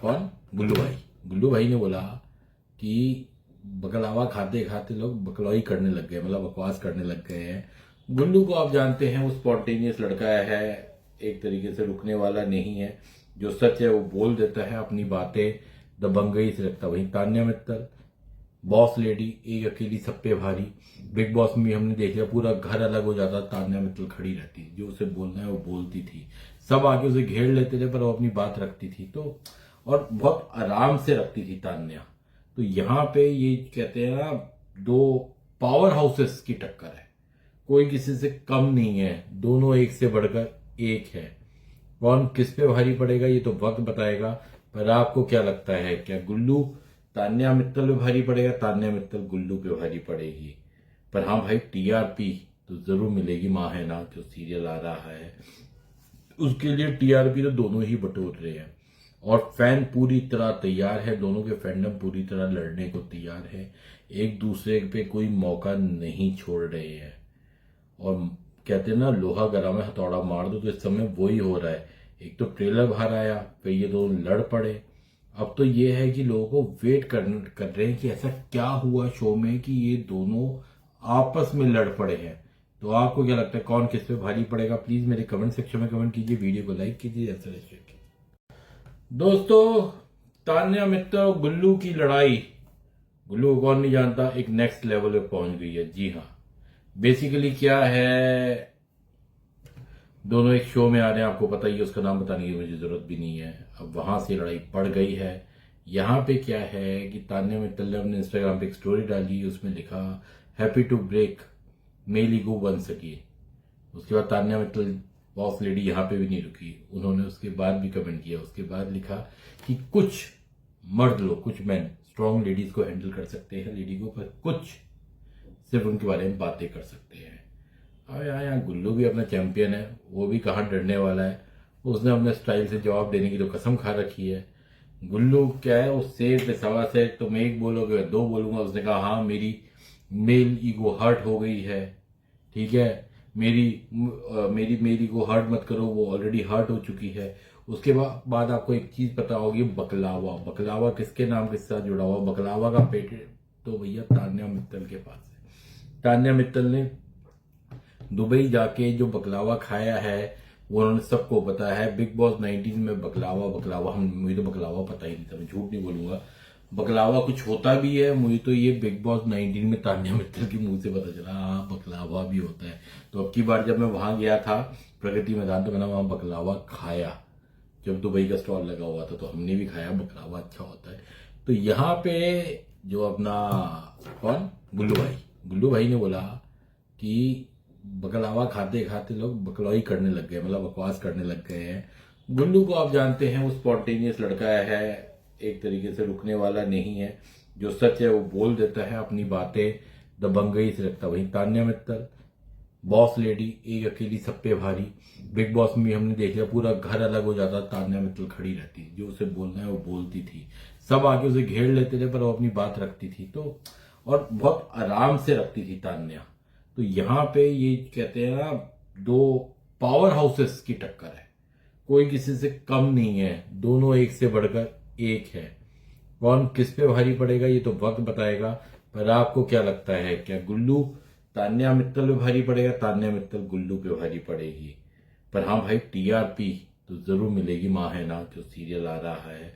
कौन गुल्लू भाई ने बोला कि बकलावा खाते खाते लोग बकलौई करने लग गए, मतलब बकवास करने लग गए हैं। गुल्लू को आप जानते हैं, वो स्पॉन्टेनियस लड़का है, एक तरीके से रुकने वाला नहीं है। जो सच है वो बोल देता है, अपनी बातें दबंगई से रखता। वहीं तान्या मित्तल बॉस लेडी, एक अकेली सब पे भारी। बिग बॉस में भी हमने देख लिया, पूरा घर अलग हो जाता, तान्या मित्तल खड़ी रहती, जो उसे बोलना है वो बोलती थी। सब आके उसे घेर लेते थे पर वो अपनी बात रखती थी, तो और बहुत आराम से रखती थी तान्या। तो यहाँ पे ये कहते हैं ना, दो पावर हाउसेस की टक्कर है, कोई किसी से कम नहीं है, दोनों एक से बढ़कर एक है। कौन किस पे भारी पड़ेगा ये तो वक्त बताएगा। पर आपको क्या लगता है, क्या गुल्लू तान्या मित्तल पे भारी पड़ेगा, तान्या मित्तल गुल्लू पे भारी पड़ेगी? पर हाँ भाई, टीआरपी तो जरूर मिलेगी। माँ है ना जो सीरियल आ रहा है, उसके लिए टीआरपी तो दोनों ही बटोर रहे हैं। और फैन पूरी तरह तैयार है, दोनों के फैंडम पूरी तरह लड़ने को तैयार है, एक दूसरे पे कोई मौका नहीं छोड़ रहे हैं। और कहते हैं ना, लोहा गरम है हथौड़ा मार दो, तो इस समय वही हो रहा है। एक तो ट्रेलर बाहर आया, फिर ये दोनों लड़ पड़े। अब तो ये है कि लोगों को वेट कर रहे हैं कि ऐसा क्या हुआ शो में कि ये दोनों आपस में लड़ पड़े हैं। तो आपको क्या लगता है, कौन किस पे भारी पड़ेगा? प्लीज मेरे कमेंट सेक्शन में कमेंट कीजिए, वीडियो को लाइक कीजिए, ऐसा शेयर कीजिए। दोस्तों, तान्या मित्तल और गुल्लू की लड़ाई, गुल्लू को कौन नहीं जानता, एक नेक्स्ट लेवल पे पहुंच गई है। जी हाँ, बेसिकली क्या है, दोनों एक शो में आ रहे हैं, आपको पता ही है, उसका नाम बताने की मुझे जरूरत भी नहीं है। अब वहां से लड़ाई पड़ गई है। यहाँ पे क्या है कि तान्या मित्तल ने अपने इंस्टाग्राम पे एक स्टोरी डाली, उसमें लिखा happy to break male ego वन सके। उसके बाद तान्या मित्तल बॉस लेडी यहाँ पे भी नहीं रुकी, उन्होंने उसके बाद भी कमेंट किया। उसके बाद लिखा कि कुछ मर्द लोग, कुछ मैन स्ट्रॉन्ग लेडीज को हैंडल कर सकते हैं, लेडी को, पर कुछ सिर्फ उनके बारे में बातें कर सकते हैं। अब यहाँ गुल्लू भी अपना चैंपियन है, वो भी कहाँ डरने वाला है। उसने अपने स्टाइल से जवाब देने की तो कसम खा रखी है। गुल्लू क्या है, वो शेर पे सवा से तुम एक बोलोगे मैं दो बोलूंगा। उसने कहा हाँ मेरी मेल ईगो हर्ट हो गई है, ठीक है, मेरी मेरी को हर्ट मत करो, वो ऑलरेडी हर्ट हो चुकी है। उसके बाद आपको एक चीज पता होगी, बकलावा। बकलावा किसके नाम के साथ जुड़ा हुआ? बकलावा का पेटेंट तो भैया तान्या मित्तल के पास है। तान्या मित्तल ने दुबई जाके जो बकलावा खाया है वो उन्होंने सबको बताया है। बिग बॉस 19 में बकलावा बकलावा मुझे तो बकलावा पता ही नहीं था, मैं झूठ नहीं बोलूंगा। बकलावा कुछ होता भी है, मुझे तो ये बिग बॉस 19 में तान्या मित्तल के मुंह से पता चला, हाँ बकलावा भी होता है। तो अब की बार जब मैं वहां गया था प्रगति मैदान, तो मैंने वहां बकलावा खाया, जब दुबई का स्टॉल लगा हुआ था, तो हमने भी खाया। बकलावा अच्छा होता है। तो यहाँ पे जो अपना कौन, गुल्लू भाई ने बोला कि बकलावा खाते खाते लोग बकलौई करने लग गए, मतलब बकवास करने लग गए हैं। गुल्लू को आप जानते हैं, वो स्पॉन्टेनियस लड़का है, एक तरीके से रुकने वाला नहीं है। जो सच है वो बोल देता है, अपनी बातें दबंगई से रखता। वहीं तान्या मित्तल बॉस लेडी, एक अकेली सब पे भारी। बिग बॉस में भी हमने देख लिया, पूरा घर अलग हो जाता, तान्या मित्तल खड़ी रहती, जो उसे बोलना है वो बोलती थी। सब आके उसे घेर लेते थे पर वो अपनी बात रखती थी, तो और बहुत आराम से रखती थी तान्या। तो यहाँ पे ये कहते हैं ना, दो पावर हाउसेस की टक्कर है, कोई किसी से कम नहीं है, दोनों एक से बढ़कर एक है। कौन किस पे भारी पड़ेगा ये तो वक्त बताएगा। पर आपको क्या लगता है, क्या गुल्लू तान्या मित्तल पे भारी पड़ेगा? तान्या मित्तल गुल्लू पे भारी पड़ेगी। पर हाँ भाई, टीआरपी तो जरूर मिलेगी। माँ है ना जो सीरियल आ रहा है,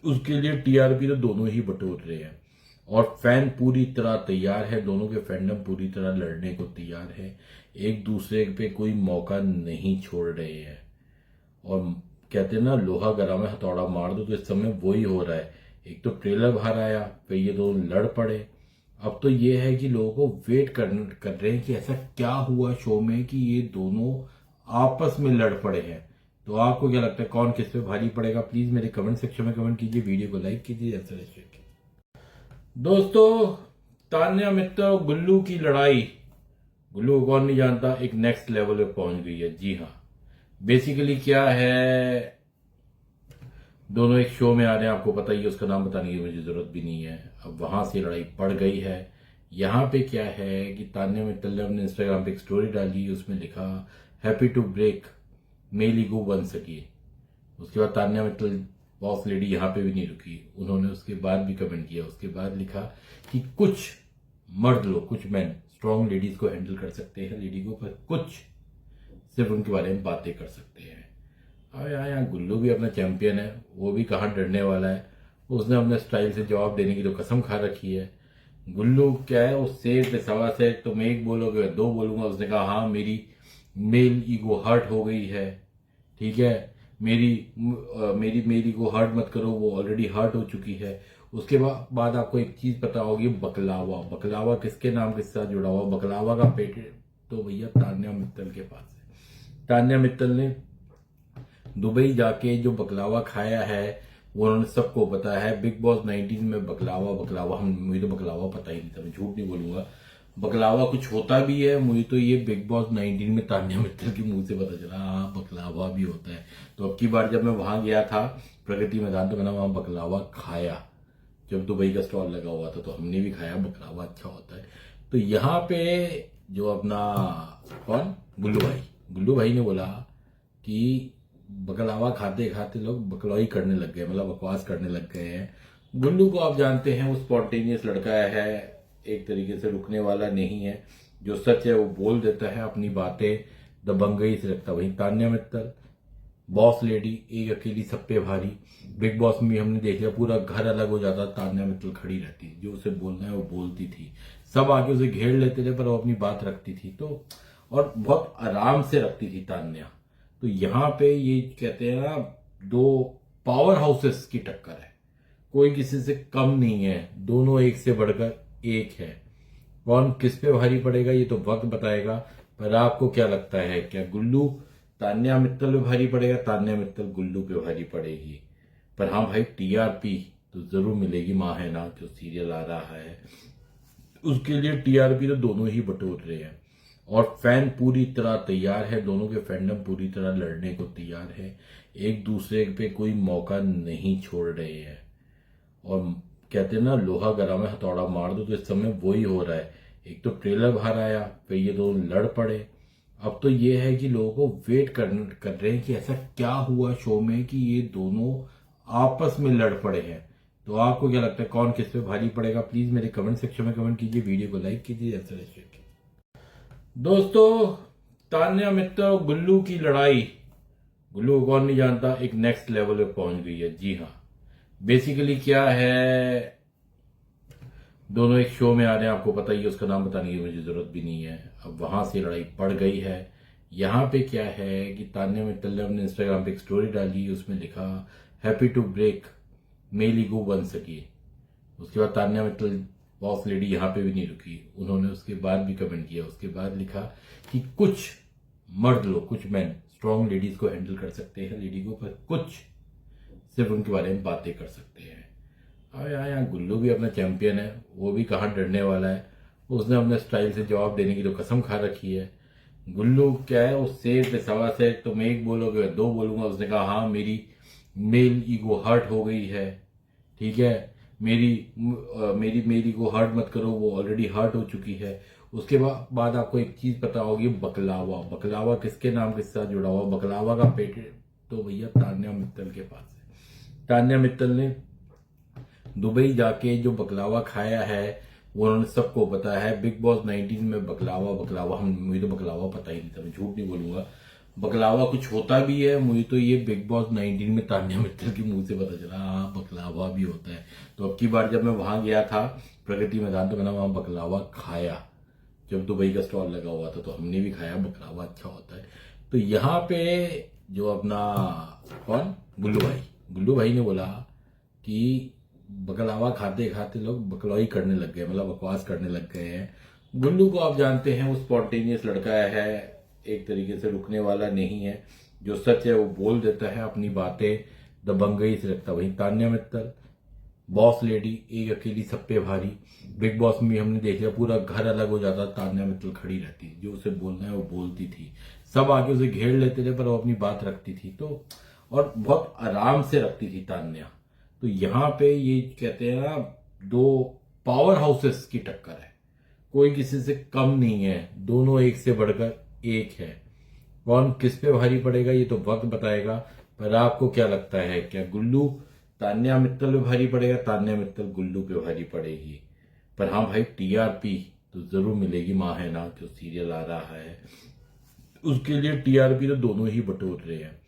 उसके लिए टीआरपी तो दोनों ही बटोर रहे हैं, और फैन पूरी तरह तैयार है, दोनों के फैंडम पूरी तरह लड़ने को तैयार है, एक दूसरे पे कोई मौका नहीं छोड़ रहे हैं। और कहते हैं ना, लोहा गरम है हथौड़ा मार दो, तो इस समय वही हो रहा है। एक तो ट्रेलर बाहर आया, फिर ये दोनों लड़ पड़े। अब तो ये है कि लोगों को वेट कर रहे हैं कि ऐसा क्या हुआ शो में कि ये दोनों आपस में लड़ पड़े हैं। तो आपको क्या लगता है, कौन किस पे भारी पड़ेगा? प्लीज मेरे कमेंट सेक्शन में कमेंट कीजिए, वीडियो को लाइक कीजिए, ऐसा शेयर कीजिए। दोस्तों, तान्या मित्तल और गुल्लू की लड़ाई, गुल्लू को कौन नहीं जानता, एक नेक्स्ट लेवल पे पहुंच गई है। जी हाँ, बेसिकली क्या है, दोनों एक शो में आ रहे हैं, आपको पता ही है, उसका नाम बताने की मुझे जरूरत भी नहीं है। अब वहां से लड़ाई पड़ गई है। यहाँ पे क्या है कि तान्या मित्तल ने अपने इंस्टाग्राम पे एक स्टोरी डाली, उसमें लिखा happy to break male ego वन सके। उसके बाद तान्या मित्तल बॉस लेडी यहाँ पे भी नहीं रुकी, उन्होंने उसके बाद भी कमेंट किया। उसके बाद लिखा कि कुछ मर्द लोग, कुछ मैन स्ट्रॉन्ग लेडीज को हैंडल कर सकते हैं, लेडी को, पर कुछ सिर्फ उनके बारे में बातें कर सकते हैं। अब यहाँ गुल्लू भी अपना चैंपियन है, वो भी कहाँ डरने वाला है। उसने अपने स्टाइल से जवाब देने की तो कसम खा रखी है। गुल्लू क्या है, वो शेर पे सवा से तुम एक बोलोगे मैं दो बोलूंगा। उसने कहा हाँ मेरी मेल ईगो हर्ट हो गई है, ठीक है, मेरी को हर्ट मत करो, वो ऑलरेडी हर्ट हो चुकी है। उसके बाद आपको एक चीज पता होगी, बकलावा। बकलावा किसके नाम के साथ जुड़ा हुआ? बकलावा का पेटेंट तो भैया तान्या मित्तल के पास है। तान्या मित्तल ने दुबई जाके जो बकलावा खाया है वो उन्होंने सबको बताया है। बिग बॉस 19 में बकलावा मुझे तो बकलावा पता ही नहीं था, मैं झूठ नहीं बोलूंगा। बकलावा कुछ होता भी है, मुझे तो ये बिग बॉस 19 में तान्या मित्तल के मुंह से पता चला, हाँ बकलावा भी होता है। तो अब की बार जब मैं वहां गया था प्रगति मैदान, तो मैंने वहां बकलावा खाया, जब दुबई का स्टॉल लगा हुआ था, तो हमने भी खाया। बकलावा अच्छा होता है। तो यहाँ पे जो अपना कौन, गुल्लू भाई ने बोला कि बकलावा खाते खाते लोग बकलौई करने लग गए, मतलब बकवास करने लग गए हैं। गुल्लू को आप जानते हैं, वो स्पॉन्टेनियस लड़का है, एक तरीके से रुकने वाला नहीं है। जो सच है वो बोल देता है, अपनी बातें दबंगई से रखता। वहीं तान्या मित्तल बॉस लेडी, एक अकेली सब पे भारी। बिग बॉस में भी हमने देख लिया, पूरा घर अलग हो जाता, तान्या मित्तल खड़ी रहती, जो उसे बोलना है वो बोलती थी। सब आके उसे घेर लेते थे, पर वो अपनी बात रखती थी, तो और बहुत आराम से रखती थी तान्या। तो यहाँ पे ये कहते हैं ना, दो पावर हाउसेस की टक्कर है, कोई किसी से कम नहीं है, दोनों एक से बढ़कर एक है। कौन किस पे भारी पड़ेगा ये तो वक्त बताएगा। पर आपको क्या लगता है, क्या गुल्लू तान्या मित्तल पे भारी पड़ेगा, तान्या मित्तल गुल्लू पे भारी पड़ेगी? पर हाँ भाई, टीआरपी तो जरूर मिलेगी। माँ है ना जो सीरियल आ रहा है, उसके लिए टीआरपी तो दोनों ही बटोर रहे हैं, और फैन पूरी तरह तैयार है, दोनों के फैंडम पूरी तरह लड़ने को तैयार है, एक दूसरे पे कोई मौका नहीं छोड़ रहे हैं। और कहते हैं ना, लोहा गरम है हथौड़ा मार दो, तो इस समय वही हो रहा है। एक तो ट्रेलर बाहर आया, फिर ये दोनों लड़ पड़े। अब तो ये है कि लोगों को वेट कर रहे हैं कि ऐसा क्या हुआ शो में कि ये दोनों आपस में लड़ पड़े हैं। तो आपको क्या लगता है, कौन किस पे भारी पड़ेगा? प्लीज मेरे कमेंट सेक्शन में कमेंट कीजिए, वीडियो को लाइक कीजिए, ऐसा शेयर कीजिए। दोस्तों, तान्या मित्तल और गुल्लू की लड़ाई, गुल्लू को कौन नहीं जानता, एक नेक्स्ट लेवल पे पहुंच गई है। जी हाँ, बेसिकली क्या है, दोनों एक शो में आ रहे हैं, आपको पता ही है, उसका नाम बताने की मुझे जरूरत भी नहीं है। अब वहां से लड़ाई पड़ गई है। यहाँ पे क्या है कि तान्या मित्तल ने अपने इंस्टाग्राम पे एक स्टोरी डाली, उसमें लिखा happy to break male ego बन सकी। उसके बाद तान्या मित्तल बॉस लेडी यहाँ पे भी नहीं रुकी, उन्होंने उसके बाद भी कमेंट किया। उसके बाद लिखा कि कुछ मर्द लोग, कुछ मैन स्ट्रॉन्ग लेडीज को हैंडल कर सकते हैं, लेडी को, पर कुछ सिर्फ उनके बारे में बातें कर सकते हैं। अब यहाँ गुल्लू भी अपना चैंपियन है, वो भी कहाँ डरने वाला है। उसने अपने स्टाइल से जवाब देने की तो कसम खा रखी है। गुल्लू क्या है, उस शेर पे सवा से तुम एक बोलोगे मैं दो बोलूंगा। उसने कहा हाँ, मेरी मेल ईगो हर्ट हो गई है, ठीक है, मेरी मेरी को हर्ट मत करो, वो ऑलरेडी हर्ट हो चुकी है। उसके बाद आपको एक चीज पता होगी, बकलावा। बकलावा किसके नाम के साथ जुड़ा हुआ? बकलावा का पेटेंट तो भैया तान्या मित्तल के पास है। तान्या मित्तल ने दुबई जाके जो बकलावा खाया है वो उन्होंने सबको पता है। बिग बॉस 19 में बकलावा बकलावा मुझे तो बकलावा पता ही नहीं था, मैं झूठ नहीं बोलूंगा। बकलावा कुछ होता भी है, मुझे तो ये बिग बॉस 19 में तान्या मित्तल के मुंह से पता चला, हाँ बकलावा भी होता है। तो अब की बार जब मैं वहां गया था प्रगति मैदान, तो मैंने वहां बकलावा खाया, जब दुबई का स्टॉल लगा हुआ था, तो हमने भी खाया। बकलावा अच्छा होता है। तो यहाँ पे जो अपना कौन, गुल्लू भाई ने बोला कि बकलावा खाते खाते लोग बकलौई करने लग गए, मतलब बकवास करने लग गए हैं। गुल्लू को आप जानते हैं, वो स्पॉन्टेनियस लड़का है, एक तरीके से रुकने वाला नहीं है, जो सच है वो बोल देता है, अपनी बातें दबंगई से रखता। वहीं तान्या मित्तल बॉस लेडी, एक अकेली सब पे भारी। बिग बॉस में भी हमने देख लिया, पूरा घर अलग हो जाता, तान्या मित्तल खड़ी रहती, जो उसे बोलना है वो बोलती थी, सब आके उसे घेर लेते थे, पर वो अपनी बात रखती थी, तो और बहुत आराम से रखती थी तान्या। तो यहाँ पे ये कहते हैं ना, दो पावर हाउसेस की टक्कर है, कोई किसी से कम नहीं है, दोनों एक से बढ़कर एक है। कौन किस पे भारी पड़ेगा ये तो वक्त बताएगा। पर आपको क्या लगता है, क्या गुल्लू तान्या मित्तल पे भारी पड़ेगा, तान्या मित्तल गुल्लू पे भारी पड़ेगी? पर हाँ भाई, टीआरपी तो जरूर मिलेगी। माँ है ना जो सीरियल आ रहा है, उसके लिए टीआरपी तो दोनों ही बटोर रहे हैं,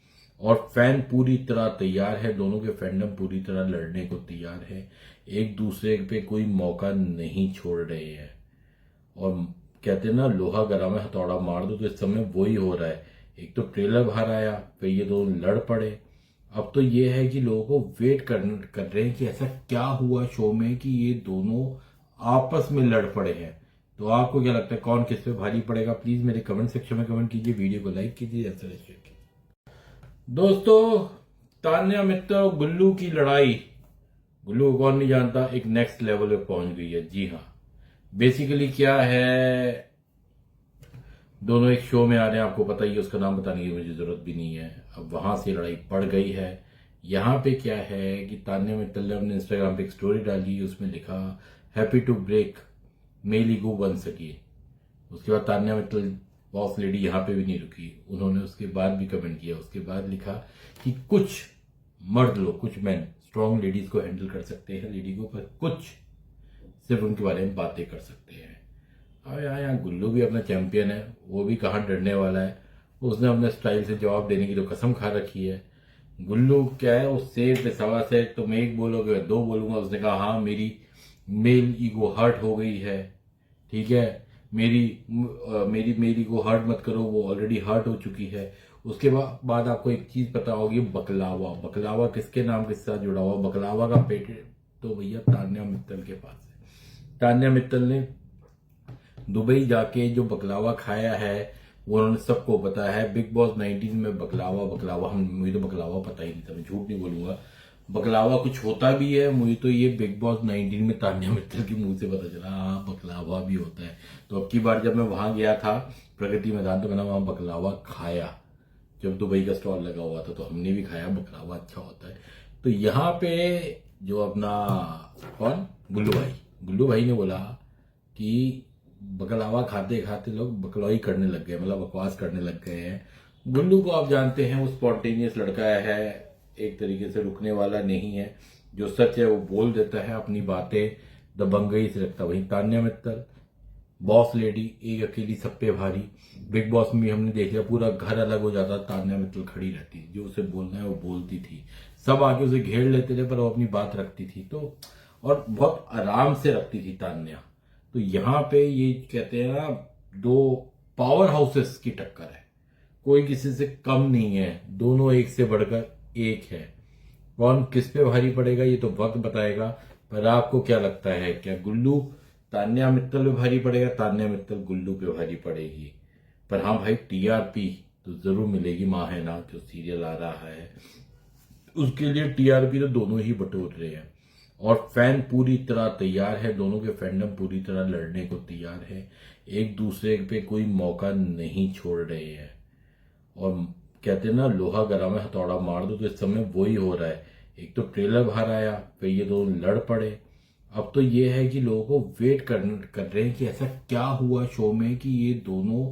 और फैन पूरी तरह तैयार है, दोनों के फैंडम पूरी तरह लड़ने को तैयार है, एक दूसरे पे कोई मौका नहीं छोड़ रहे हैं। और कहते हैं ना, लोहा गरम है हथौड़ा मार दो, तो इस समय वही हो रहा है। एक तो ट्रेलर बाहर आया, फिर ये दोनों लड़ पड़े। अब तो ये है कि लोगों को वेट कर रहे हैं कि ऐसा क्या हुआ शो में कि ये दोनों आपस में लड़ पड़े हैं। तो आपको क्या लगता है, कौन किस पे भारी पड़ेगा? प्लीज मेरे कमेंट सेक्शन में कमेंट कीजिए, वीडियो को लाइक कीजिए, ऐसा शेयर कीजिए। दोस्तों, तान्या मित्तल और गुल्लू की लड़ाई, गुल्लू को कौन नहीं जानता, एक नेक्स्ट लेवल पे पहुंच गई है। जी हाँ, बेसिकली क्या है, दोनों एक शो में आ रहे हैं, आपको पता ही है, उसका नाम बताने की मुझे जरूरत भी नहीं है। अब वहां से लड़ाई पड़ गई है। यहाँ पे क्या है कि तान्या मित्तल ने अपने इंस्टाग्राम पे एक स्टोरी डाली, उसमें लिखा happy to break male ego बन सकी। उसके बाद तान्या मित्तल बॉस लेडी यहाँ पे भी नहीं रुकी, उन्होंने उसके बाद भी कमेंट किया। उसके बाद लिखा कि कुछ मर्द लोग, कुछ मैन स्ट्रॉन्ग लेडीज को हैंडल कर सकते हैं, लेडी को, पर कुछ सिर्फ उनके बारे में बातें कर सकते हैं। अब यहाँ गुल्लू भी अपना चैंपियन है, वो भी कहाँ डरने वाला है। उसने अपने स्टाइल से जवाब देने की तो कसम खा रखी है। गुल्लू क्या है, उस शेर पे सवा से तुम एक बोलोगे मैं दो बोलूंगा। उसने कहा हाँ, मेरी मेल ईगो हर्ट हो गई है, ठीक है। मेरी मेरी मेरी को हर्ट मत करो, वो ऑलरेडी हर्ट हो चुकी है। उसके बाद आपको एक चीज पता होगी, बकलावा। बकलावा किसके नाम के साथ जुड़ा हुआ? बकलावा का पेटेंट तो भैया तान्या मित्तल के पास है। तान्या मित्तल ने दुबई जाके जो बकलावा खाया है वो उन्होंने सबको पता है। बिग बॉस 19 में बकलावा बकलावा मुझे तो बकलावा पता ही नहीं था, मैं झूठ नहीं बोलूंगा। बकलावा कुछ होता भी है, मुझे तो ये बिग बॉस 19 में तान्या मित्तल के मुंह से पता चला, हाँ बकलावा भी होता है। तो अब की बार जब मैं वहां गया था प्रगति मैदान, तो मैंने वहां बकलावा खाया। जब दुबई का स्टॉल लगा हुआ था तो हमने भी खाया, बकलावा अच्छा होता है। तो यहाँ पे जो अपना कौन गुल्लू भाई ने बोला कि बकलावा खाते खाते लोग बकलौई करने लग गए, मतलब बकवास करने लग गए हैं। गुल्लू को आप जानते हैं, वो स्पॉन्टेनियस लड़का है, एक तरीके से रुकने वाला नहीं है। जो सच है वो बोल देता है, अपनी बातें दबंगई से रखता। वहीं तान्या मित्तल बॉस लेडी, एक अकेली सब पे भारी। बिग बॉस में भी हमने देख लिया, पूरा घर अलग हो जाता, तान्या मित्तल खड़ी रहती, जो उसे बोलना है वो बोलती थी। सब आके उसे घेर लेते थे पर वो अपनी बात रखती थी, तो और बहुत आराम से रखती थी तान्या। तो यहाँ पे ये कहते हैं ना, दो पावर हाउसेस की टक्कर है, कोई किसी से कम नहीं है, दोनों एक से बढ़कर एक है। कौन किस पे भारी पड़ेगा ये तो वक्त बताएगा। पर आपको क्या लगता है, क्या गुल्लू तान्या मित्तल पे भारी पड़ेगा? तान्या मित्तल गुल्लू पे भारी पड़ेगी। पर हाँ भाई, टीआरपी तो जरूर मिलेगी। माँ है ना जो सीरियल आ रहा है, उसके लिए टीआरपी तो दोनों ही बटोर रहे हैं। और फैन पूरी तरह तैयार है, दोनों के फैंडम पूरी तरह लड़ने को तैयार है, एक दूसरे पे कोई मौका नहीं छोड़ रहे हैं। और कहते हैं ना, लोहा गरम है हथौड़ा मार दो, तो इस समय वही हो रहा है। एक तो ट्रेलर बाहर आया, फिर ये दोनों लड़ पड़े। अब तो ये है कि लोगों को वेट कर रहे हैं कि ऐसा क्या हुआ शो में कि ये दोनों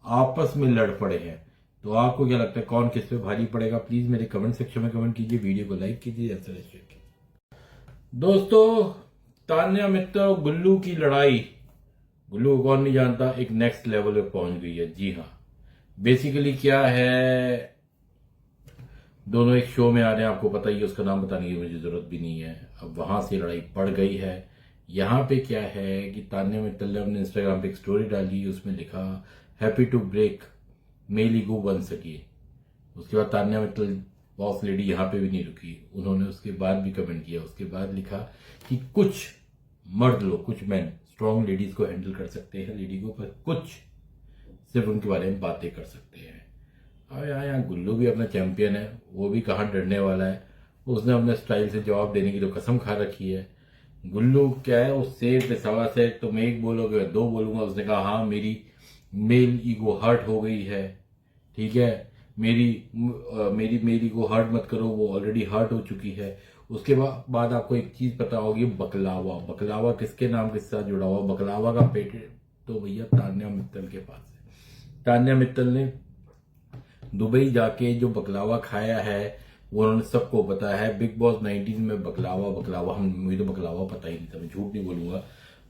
आपस में लड़ पड़े हैं। तो आपको क्या लगता है, कौन किस पे भारी पड़ेगा? प्लीज मेरे कमेंट सेक्शन में कमेंट कीजिए, वीडियो को लाइक कीजिए, ऐसा शेयर कीजिए। दोस्तों, तान्या मित्तल और गुल्लू की लड़ाई, गुल्लू को कौन नहीं जानता, एक नेक्स्ट लेवल पे पहुंच गई है। जी हाँ, बेसिकली क्या है, दोनों एक शो में आ रहे हैं, आपको पता ही है, उसका नाम बताने की मुझे जरूरत भी नहीं है। अब वहां से लड़ाई पड़ गई है। यहाँ पे क्या है कि तान्या मित्तल ने अपने इंस्टाग्राम पे एक स्टोरी डाली, उसमें लिखा happy to break male ego बन सकी। उसके बाद तान्या मित्तल बॉस लेडी यहाँ पे भी नहीं रुकी, उन्होंने उसके बाद भी कमेंट किया। उसके बाद लिखा कि कुछ मर्द लोग, कुछ मैन स्ट्रॉन्ग लेडीज को हैंडल कर सकते हैं, लेडी को, पर कुछ सिर्फ उनके बारे में बातें कर सकते हैं। अब यहाँ गुल्लू भी अपना चैंपियन है, वो भी कहाँ डरने वाला है। उसने अपने स्टाइल से जवाब देने की तो कसम खा रखी है। गुल्लू क्या है, उस शेर पे सवा से तुम एक बोलोगे मैं दो बोलूंगा। उसने कहा हाँ मेरी मेल ईगो हर्ट हो गई है, ठीक है। मेरी को हर्ट मत करो, वो ऑलरेडी हर्ट हो चुकी है। उसके बाद आपको एक चीज पता होगी, बकलावा। बकलावा किसके नाम के साथ जुड़ा हुआ? बकलावा का पेटेंट तो भैया तान्या मित्तल के पास है। तान्या मित्तल ने दुबई जाके जो बकलावा खाया है वो उन्होंने सबको पता है। बिग बॉस 19 में बकलावा बकलावा मुझे तो बकलावा पता ही नहीं था, मैं झूठ नहीं बोलूंगा।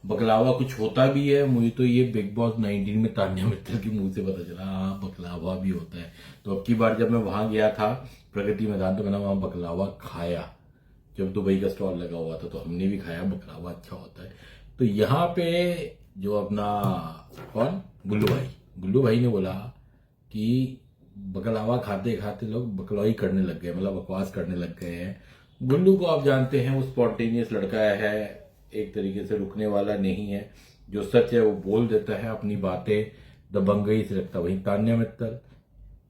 बकलावा कुछ होता भी है, मुझे तो ये बिग बॉस 19 में तान्या मित्तल के मुंह से पता चला, हाँ बकलावा भी होता है। तो अब की बार जब मैं वहां गया था प्रगति मैदान, तो मैंने वहां बकलावा खाया। जब दुबई का स्टॉल लगा हुआ था तो हमने भी खाया, बकलावा अच्छा होता है। तो यहाँ पे जो अपना कौन गुल्लू भाई ने बोला कि बकलावा खाते खाते लोग बकलौई करने लग गए, मतलब बकवास करने लग गए हैं। गुल्लू को आप जानते हैं, वो स्पॉन्टेनियस लड़का है, एक तरीके से रुकने वाला नहीं है। जो सच है वो बोल देता है, अपनी बातें दबंगई से रखता। वहीं तान्या मित्तल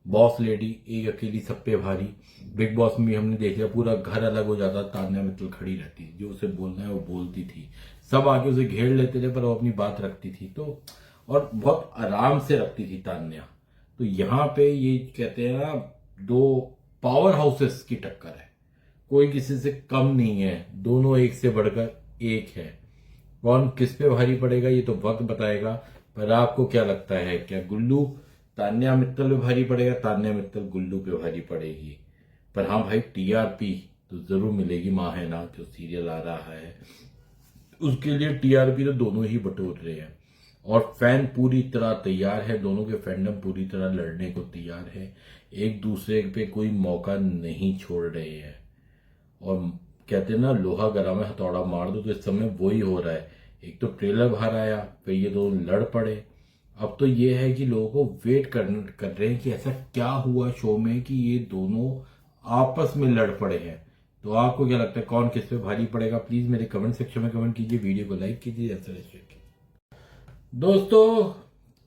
बॉस लेडी, एक अकेली सब पे भारी। बिग बॉस में भी हमने देख लिया, पूरा घर अलग हो जाता, तान्या मित्तल खड़ी रहती, जो उसे बोलना है वो बोलती थी। सब आके उसे घेर लेते थे पर वो अपनी बात रखती थी, तो और बहुत आराम से रखती थी तान्या। तो यहाँ पे ये कहते हैं ना, दो पावर हाउसेस की टक्कर है, कोई किसी से कम नहीं है, दोनों एक से बढ़कर एक है। कौन किस पे भारी पड़ेगा ये तो वक्त बताएगा। पर आपको क्या लगता है, क्या गुल्लू तान्या मित्तल पे भारी पड़ेगा? तान्या मित्तल गुल्लू पे भारी पड़ेगी। पर हाँ भाई, टीआरपी तो जरूर मिलेगी। माँ है ना जो सीरियल आ रहा है, उसके लिए टीआरपी तो दोनों ही बटोर रहे हैं। और फैन पूरी तरह तैयार है, दोनों के फैंडम पूरी तरह लड़ने को तैयार है, एक दूसरे पे कोई मौका नहीं छोड़ रहे हैं। और कहते हैं ना, लोहा गरम है हथौड़ा मार दो, तो इस समय वही हो रहा है। एक तो ट्रेलर बाहर आया, फिर ये दोनों लड़ पड़े। अब तो ये है कि लोगों को वेट कर रहे हैं कि ऐसा क्या हुआ शो में कि ये दोनों आपस में लड़ पड़े हैं। तो आपको क्या लगता है कौन किस पे भारी पड़ेगा? प्लीज मेरे कमेंट सेक्शन में कमेंट कीजिए, वीडियो को लाइक कीजिए, ऐसा शेयर कीजिए। दोस्तों,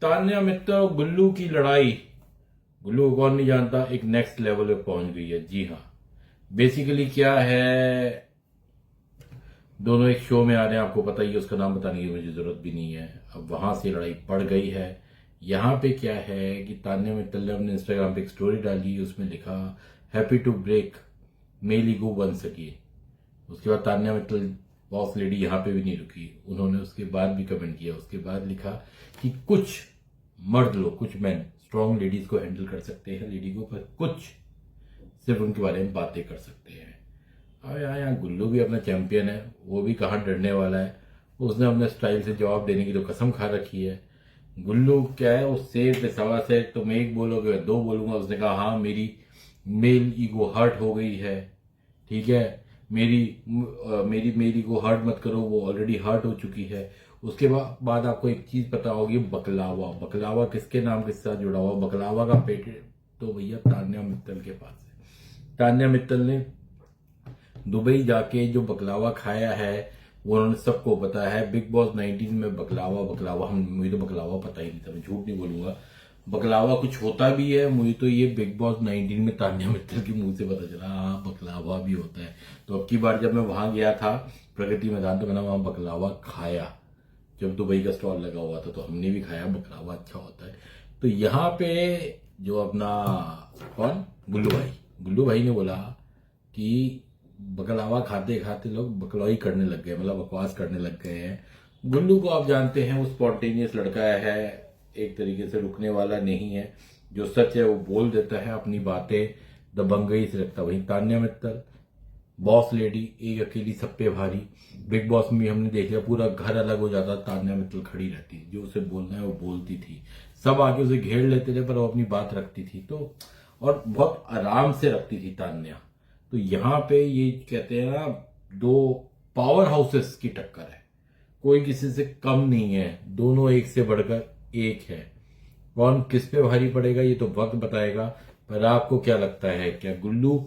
तान्या मित्तल और गुल्लू की लड़ाई, गुल्लू को कौन नहीं जानता, एक नेक्स्ट लेवल पे पहुंच गई है। जी हाँ, बेसिकली क्या है, दोनों एक शो में आ रहे हैं, आपको पता ही है, उसका नाम बताने की मुझे जरूरत भी नहीं है। अब वहां से लड़ाई पड़ गई है। यहाँ पे क्या है कि तान्या मित्तल ने अपने इंस्टाग्राम पे एक स्टोरी डाली, उसमें लिखा happy to break male ego बन सकी। उसके बाद तान्या मित्तल बॉस लेडी यहाँ पे भी नहीं रुकी, उन्होंने उसके बाद भी कमेंट किया। उसके बाद लिखा कि कुछ मर्द लोग, कुछ मैन स्ट्रॉन्ग लेडीज को हैंडल कर सकते हैं, लेडी को, पर कुछ सिर्फ उनके बारे में बातें कर सकते हैं। अब यहाँ गुल्लू भी अपना चैंपियन है, वो भी कहाँ डरने वाला है। उसने अपने स्टाइल से जवाब देने की तो कसम खा रखी है। गुल्लू क्या है, वो शेर पे सवा से, तुम एक बोलोगे मैं दो बोलूंगा। उसने कहा हाँ मेरी मेल ईगो हर्ट हो गई है, ठीक है, मेरी मेरी को हर्ट मत करो, वो ऑलरेडी हर्ट हो चुकी है। उसके बाद आपको एक चीज पता होगी, बकलावा। बकलावा किसके नाम के साथ जुड़ा हुआ? बकलावा का पेटेंट तो भैया तान्या मित्तल के पास है। तान्या मित्तल ने दुबई जाके जो बकलावा खाया है वो उन्होंने सबको पता है। बिग बॉस 19 में बकलावा बकलावा मुझे तो बकलावा पता ही नहीं था, मैं झूठ नहीं बोलूंगा। बकलावा कुछ होता भी है, मुझे तो ये बिग बॉस 19 में तान्या मित्तल के मुंह से पता चला, हाँ बकलावा भी होता है। तो अब की बार जब मैं वहां गया था प्रगति मैदान, तो मैंने वहां बकलावा खाया, जब दुबई का स्टॉल लगा हुआ था, तो हमने भी खाया। बकलावा अच्छा होता है। तो यहाँ पे जो अपना कौन, गुल्लू भाई ने बोला कि बकलावा खाते खाते लोग बकलौई करने लग गए, मतलब बकवास करने लग गए हैं। गुल्लू को आप जानते हैं, वो स्पॉन्टेनियस लड़का है, एक तरीके से रुकने वाला नहीं है। जो सच है वो बोल देता है, अपनी बातें दबंगई से रखता। वहीं तान्या मित्तल बॉस लेडी, एक अकेली सब पे भारी। बिग बॉस में भी हमने देख लिया, पूरा घर अलग हो जाता, तान्या मित्तल खड़ी रहती, जो उसे बोलना है वो बोलती थी। सब आके उसे घेर लेते थे, पर वो अपनी बात रखती थी, तो और बहुत आराम से रखती थी तान्या। तो यहाँ पे ये कहते हैं ना, दो पावर हाउसेस की टक्कर है, कोई किसी से कम नहीं है, दोनों एक से बढ़कर एक है। कौन किस पे भारी पड़ेगा ये तो वक्त बताएगा। पर आपको क्या लगता है, क्या गुल्लू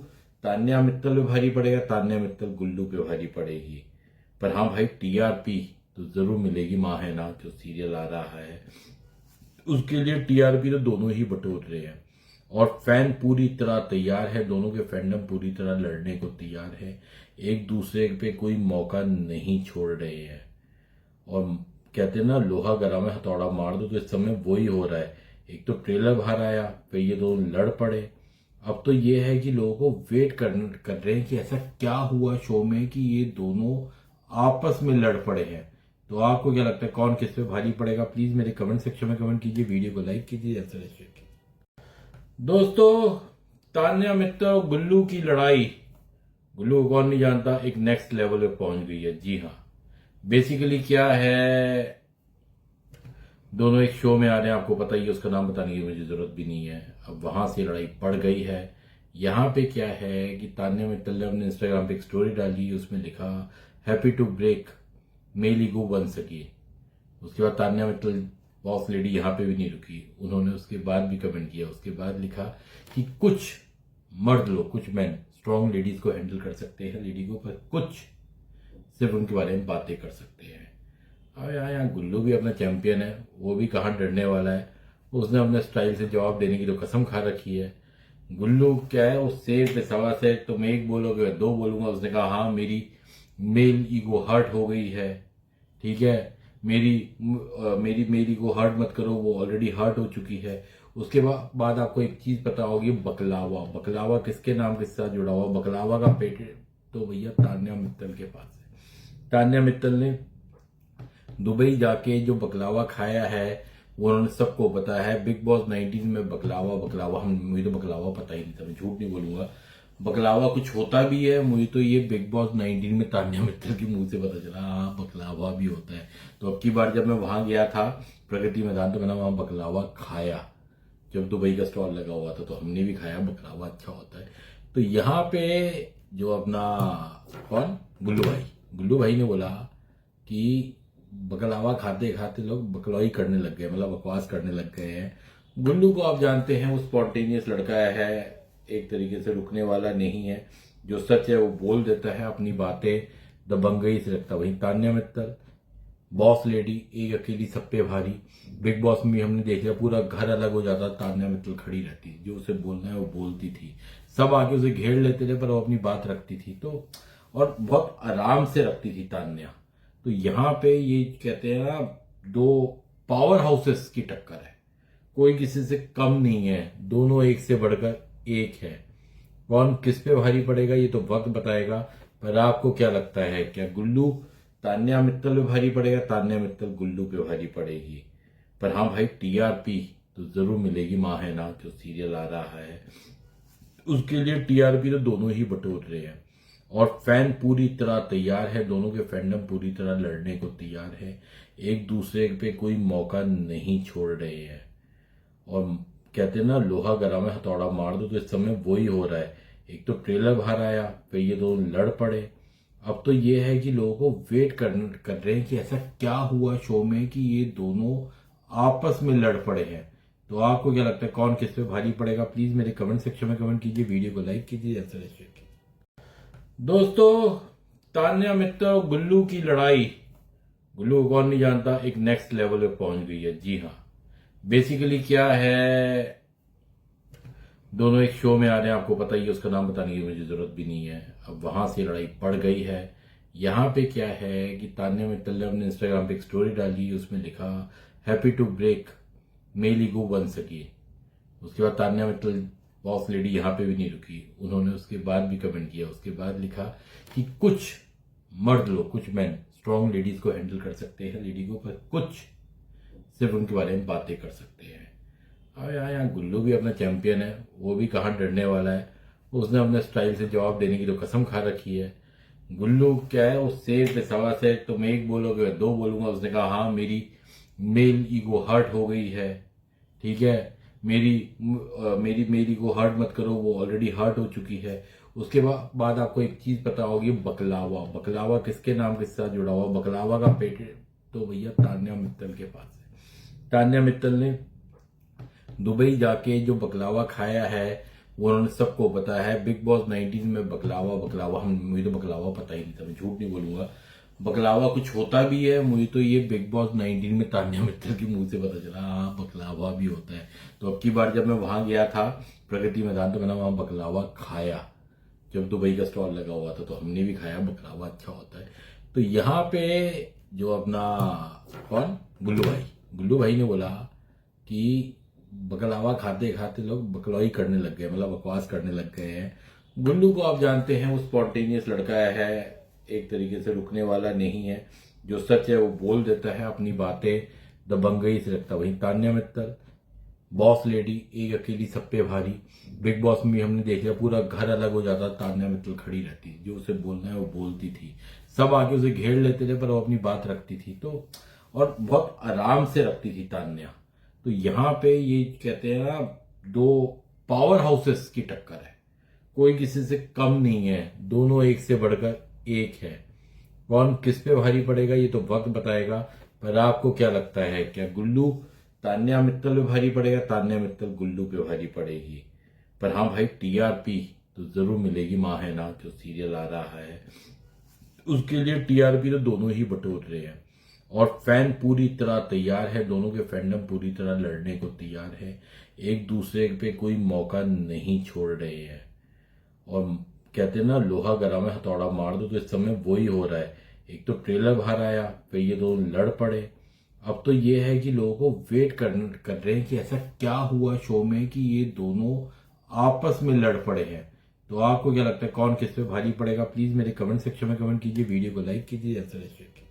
तान्या मित्तल पे भारी पड़ेगा, तान्या मित्तल गुल्लू पे भारी पड़ेगी? पर हाँ भाई, टीआरपी तो जरूर मिलेगी। माँ है ना जो सीरियल आ रहा है, उसके लिए टीआरपी तो दोनों ही बटोर रहे हैं, और फैन पूरी तरह तैयार है, दोनों के फैंडम पूरी तरह लड़ने को तैयार है, एक दूसरे पे कोई मौका नहीं छोड़ रहे हैं। और कहते हैं ना, लोहा गरम है हथौड़ा मार दो, तो इस समय वही हो रहा है। एक तो ट्रेलर बाहर आया, फिर ये दोनों लड़ पड़े। अब तो ये है कि लोगों को वेट कर रहे हैं कि ऐसा क्या हुआ शो में कि ये दोनों आपस में लड़ पड़े हैं। तो आपको क्या लगता है कौन किस पे भारी पड़ेगा? प्लीज मेरे कमेंट सेक्शन में कमेंट कीजिए, वीडियो को लाइक कीजिए, ऐसा शेयर कीजिए। दोस्तों, तान्या मित्तल और गुल्लू की लड़ाई, गुल्लू को कौन नहीं जानता, एक नेक्स्ट लेवल पे पहुंच गई है। जी हाँ, बेसिकली क्या है, दोनों एक शो में आ रहे हैं, आपको पता ही है, उसका नाम बताने की मुझे जरूरत भी नहीं है। अब वहां से लड़ाई पड़ गई है। यहाँ पे क्या है कि तान्या मित्तल ने अपने इंस्टाग्राम पे एक स्टोरी डाली, उसमें लिखा happy to break male ego बन सकी। उसके बाद तान्या मित्तल बॉस लेडी यहाँ पे भी नहीं रुकी, उन्होंने उसके बाद भी कमेंट किया। उसके बाद लिखा कि कुछ मर्द लोग, कुछ मैन स्ट्रॉन्ग लेडीज को हैंडल कर सकते हैं, लेडी को, पर कुछ सिर्फ उनके बारे में बातें कर सकते हैं। अब यहाँ गुल्लू भी अपना चैंपियन है, वो भी कहाँ डरने वाला है। उसने अपने स्टाइल से जवाब देने की तो कसम खा रखी है। गुल्लू क्या है, वो शेर पे सवा से, तुम एक बोलोगे मैं दो बोलूंगा। उसने कहा हाँ मेरी मेल ईगो हर्ट हो गई है, ठीक है, मेरी को हर्ट मत करो, वो ऑलरेडी हर्ट हो चुकी है। उसके बाद आपको एक चीज पता होगी, बकलावा। बकलावा किसके नाम के साथ जुड़ा हुआ? बकलावा का पेटेंट तो भैया तान्या मित्तल के पास है। तान्या मित्तल ने दुबई जाके जो बकलावा खाया है वो उन्होंने सबको पता है। बिग बॉस 19 में बकलावा मुझे तो बकलावा पता ही नहीं था, मैं झूठ नहीं बोलूंगा। बकलावा कुछ होता भी है, मुझे तो ये बिग बॉस 19 में तान्या मित्तल के मुंह से पता चला, हाँ बकलावा भी होता है। तो अब की बार जब मैं वहां गया था प्रगति मैदान, तो मैंने वहां बकलावा खाया, जब दुबई का स्टॉल लगा हुआ था, तो हमने भी खाया। बकलावा अच्छा होता है। तो यहाँ पे जो अपना कौन, गुल्लू भाई ने बोला कि बकलावा खाते खाते लोग बकलौई करने लग गए, मतलब बकवास करने लग गए हैं। गुल्लू को आप जानते हैं, वो स्पॉन्टेनियस लड़का है, एक तरीके से रुकने वाला नहीं है। जो सच है वो बोल देता है, अपनी बातें दबंगई से रखता। वहीं तान्या मित्तल बॉस लेडी, एक अकेली सब पे भारी। बिग बॉस में भी हमने देख लिया, पूरा घर अलग हो जाता, तान्या मित्तल खड़ी रहती, जो उसे बोलना है वो बोलती थी। सब आके उसे घेर लेते थे पर वो अपनी बात रखती थी, तो और बहुत आराम से रखती थी तान्या। तो यहाँ पे ये कहते हैं ना, दो पावर हाउसेस की टक्कर है, कोई किसी से कम नहीं है, दोनों एक से बढ़कर एक है। कौन किस पे भारी पड़ेगा ये तो वक्त बताएगा। पर आपको क्या लगता है, क्या गुल्लू तान्या मित्तल पे भारी पड़ेगा, तान्या मित्तल गुल्लू पे भारी पड़ेगी? पर हाँ भाई, टीआरपी तो जरूर मिलेगी। माँ है ना जो सीरियल आ रहा है, उसके लिए टीआरपी तो दोनों ही बटोर रहे हैं और फैन पूरी तरह तैयार है, दोनों के फैंडम पूरी तरह लड़ने को तैयार है, एक दूसरे पे कोई मौका नहीं छोड़ रहे हैं। और कहते हैं ना, लोहा गरम है हथौड़ा मार दो, तो इस समय वही हो रहा है। एक तो ट्रेलर बाहर आया, फिर ये दोनों लड़ पड़े। अब तो ये है कि लोगों को वेट कर रहे हैं कि ऐसा क्या हुआ शो में कि ये दोनों आपस में लड़ पड़े हैं। तो आपको क्या लगता है, कौन किस पे भारी पड़ेगा? प्लीज मेरे कमेंट सेक्शन में कमेंट कीजिए, वीडियो को लाइक कीजिए, ऐसा शेयर कीजिए। दोस्तों, तान्या मित्तल और गुल्लू की लड़ाई, गुल्लू को कौन नहीं जानता, एक नेक्स्ट लेवल पे पहुंच गई है। जी हाँ, बेसिकली क्या है, दोनों एक शो में आ रहे हैं, आपको पता ही है, उसका नाम बताने की मुझे जरूरत भी नहीं है। अब वहां से लड़ाई पड़ गई है। यहाँ पे क्या है कि तान्या मित्तल ने अपने इंस्टाग्राम पे एक स्टोरी डाली, उसमें लिखा happy to break male ego बन सकी। उसके बाद तान्या मित्तल बॉस लेडी यहाँ पे भी नहीं रुकी, उन्होंने उसके बाद भी कमेंट किया। उसके बाद लिखा कि कुछ मर्द लोग, कुछ मैन स्ट्रॉन्ग लेडीज को हैंडल कर सकते हैं, लेडी को, पर कुछ सिर्फ उनके बारे में बातें कर सकते हैं। अब यहाँ गुल्लू भी अपना चैंपियन है, वो भी कहाँ डरने वाला है। उसने अपने स्टाइल से जवाब देने की तो कसम खा रखी है। गुल्लू क्या है, वो शेर पे सवा से, तुम एक बोलोगे मैं दो बोलूंगा। उसने कहा हाँ, मेरी मेल ईगो हर्ट हो गई है, ठीक है, मेरी को हर्ट मत करो, वो ऑलरेडी हर्ट हो चुकी है। उसके बाद आपको एक चीज पता होगी, बकलावा। बकलावा किसके नाम के साथ जुड़ा हुआ? बकलावा का पेटेंट तो भैया तान्या मित्तल के पास है। तान्या मित्तल ने दुबई जाके जो बकलावा खाया है वो उन्होंने सबको पता है। बिग बॉस 19 में बकलावा मुझे तो बकलावा पता ही नहीं था, मैं झूठ नहीं बोलूंगा। बकलावा कुछ होता भी है, मुझे तो ये बिग बॉस 19 में तान्या मित्तल के मुंह से पता चला, हाँ बकलावा भी होता है। तो अब की बार जब मैं वहां गया था प्रगति मैदान, तो मैंने वहां बकलावा खाया, जब दुबई का स्टॉल लगा हुआ था, तो हमने भी खाया। बकलावा अच्छा होता है। तो यहाँ पे जो अपना कौन, गुल्लू भाई ने बोला कि बकलावा खाते खाते लोग बकलौई करने लग गए, मतलब बकवास करने लग गए हैं। गुल्लू को आप जानते हैं, वो स्पॉन्टेनियस लड़का है, एक तरीके से रुकने वाला नहीं है। जो सच है वो बोल देता है, अपनी बातें दबंगई से रखता। वहीं तान्या मित्तल बॉस लेडी, एक अकेली सब पे भारी। बिग बॉस में भी हमने देख लिया, पूरा घर अलग हो जाता, तान्या मित्तल खड़ी रहती, जो उसे बोलना है वो बोलती थी। सब आके उसे घेर लेते थे पर वो अपनी बात रखती थी, तो और बहुत आराम से रखती थी तान्या। तो यहाँ पे ये कहते हैं ना, दो पावर हाउसेस की टक्कर है, कोई किसी से कम नहीं है, दोनों एक से बढ़कर एक है। कौन किस पे भारी पड़ेगा ये तो वक्त बताएगा। पर आपको क्या लगता है, क्या गुल्लू तान्या मित्तल पे भारी पड़ेगा, तान्या मित्तल गुल्लू पे भारी पड़ेगी? पर हाँ भाई, टीआरपी तो जरूर मिलेगी। माँ है ना जो सीरियल आ रहा है, उसके लिए टीआरपी तो दोनों ही बटोर रहे हैं और फैन पूरी तरह तैयार है, दोनों के फैंडम पूरी तरह लड़ने को तैयार है, एक दूसरे पे कोई मौका नहीं छोड़ रहे हैं। और कहते हैं ना, लोहा गरम है हथौड़ा मार दो, तो इस समय वही हो रहा है। एक तो ट्रेलर बाहर आया, फिर ये दोनों लड़ पड़े। अब तो ये है कि लोगों को वेट कर रहे हैं कि ऐसा क्या हुआ शो में कि ये दोनों आपस में लड़ पड़े हैं। तो आपको क्या लगता है, कौन किस पे भारी पड़ेगा? प्लीज मेरे कमेंट सेक्शन में कमेंट कीजिए, वीडियो को लाइक कीजिए, ऐसा शेयर कीजिए।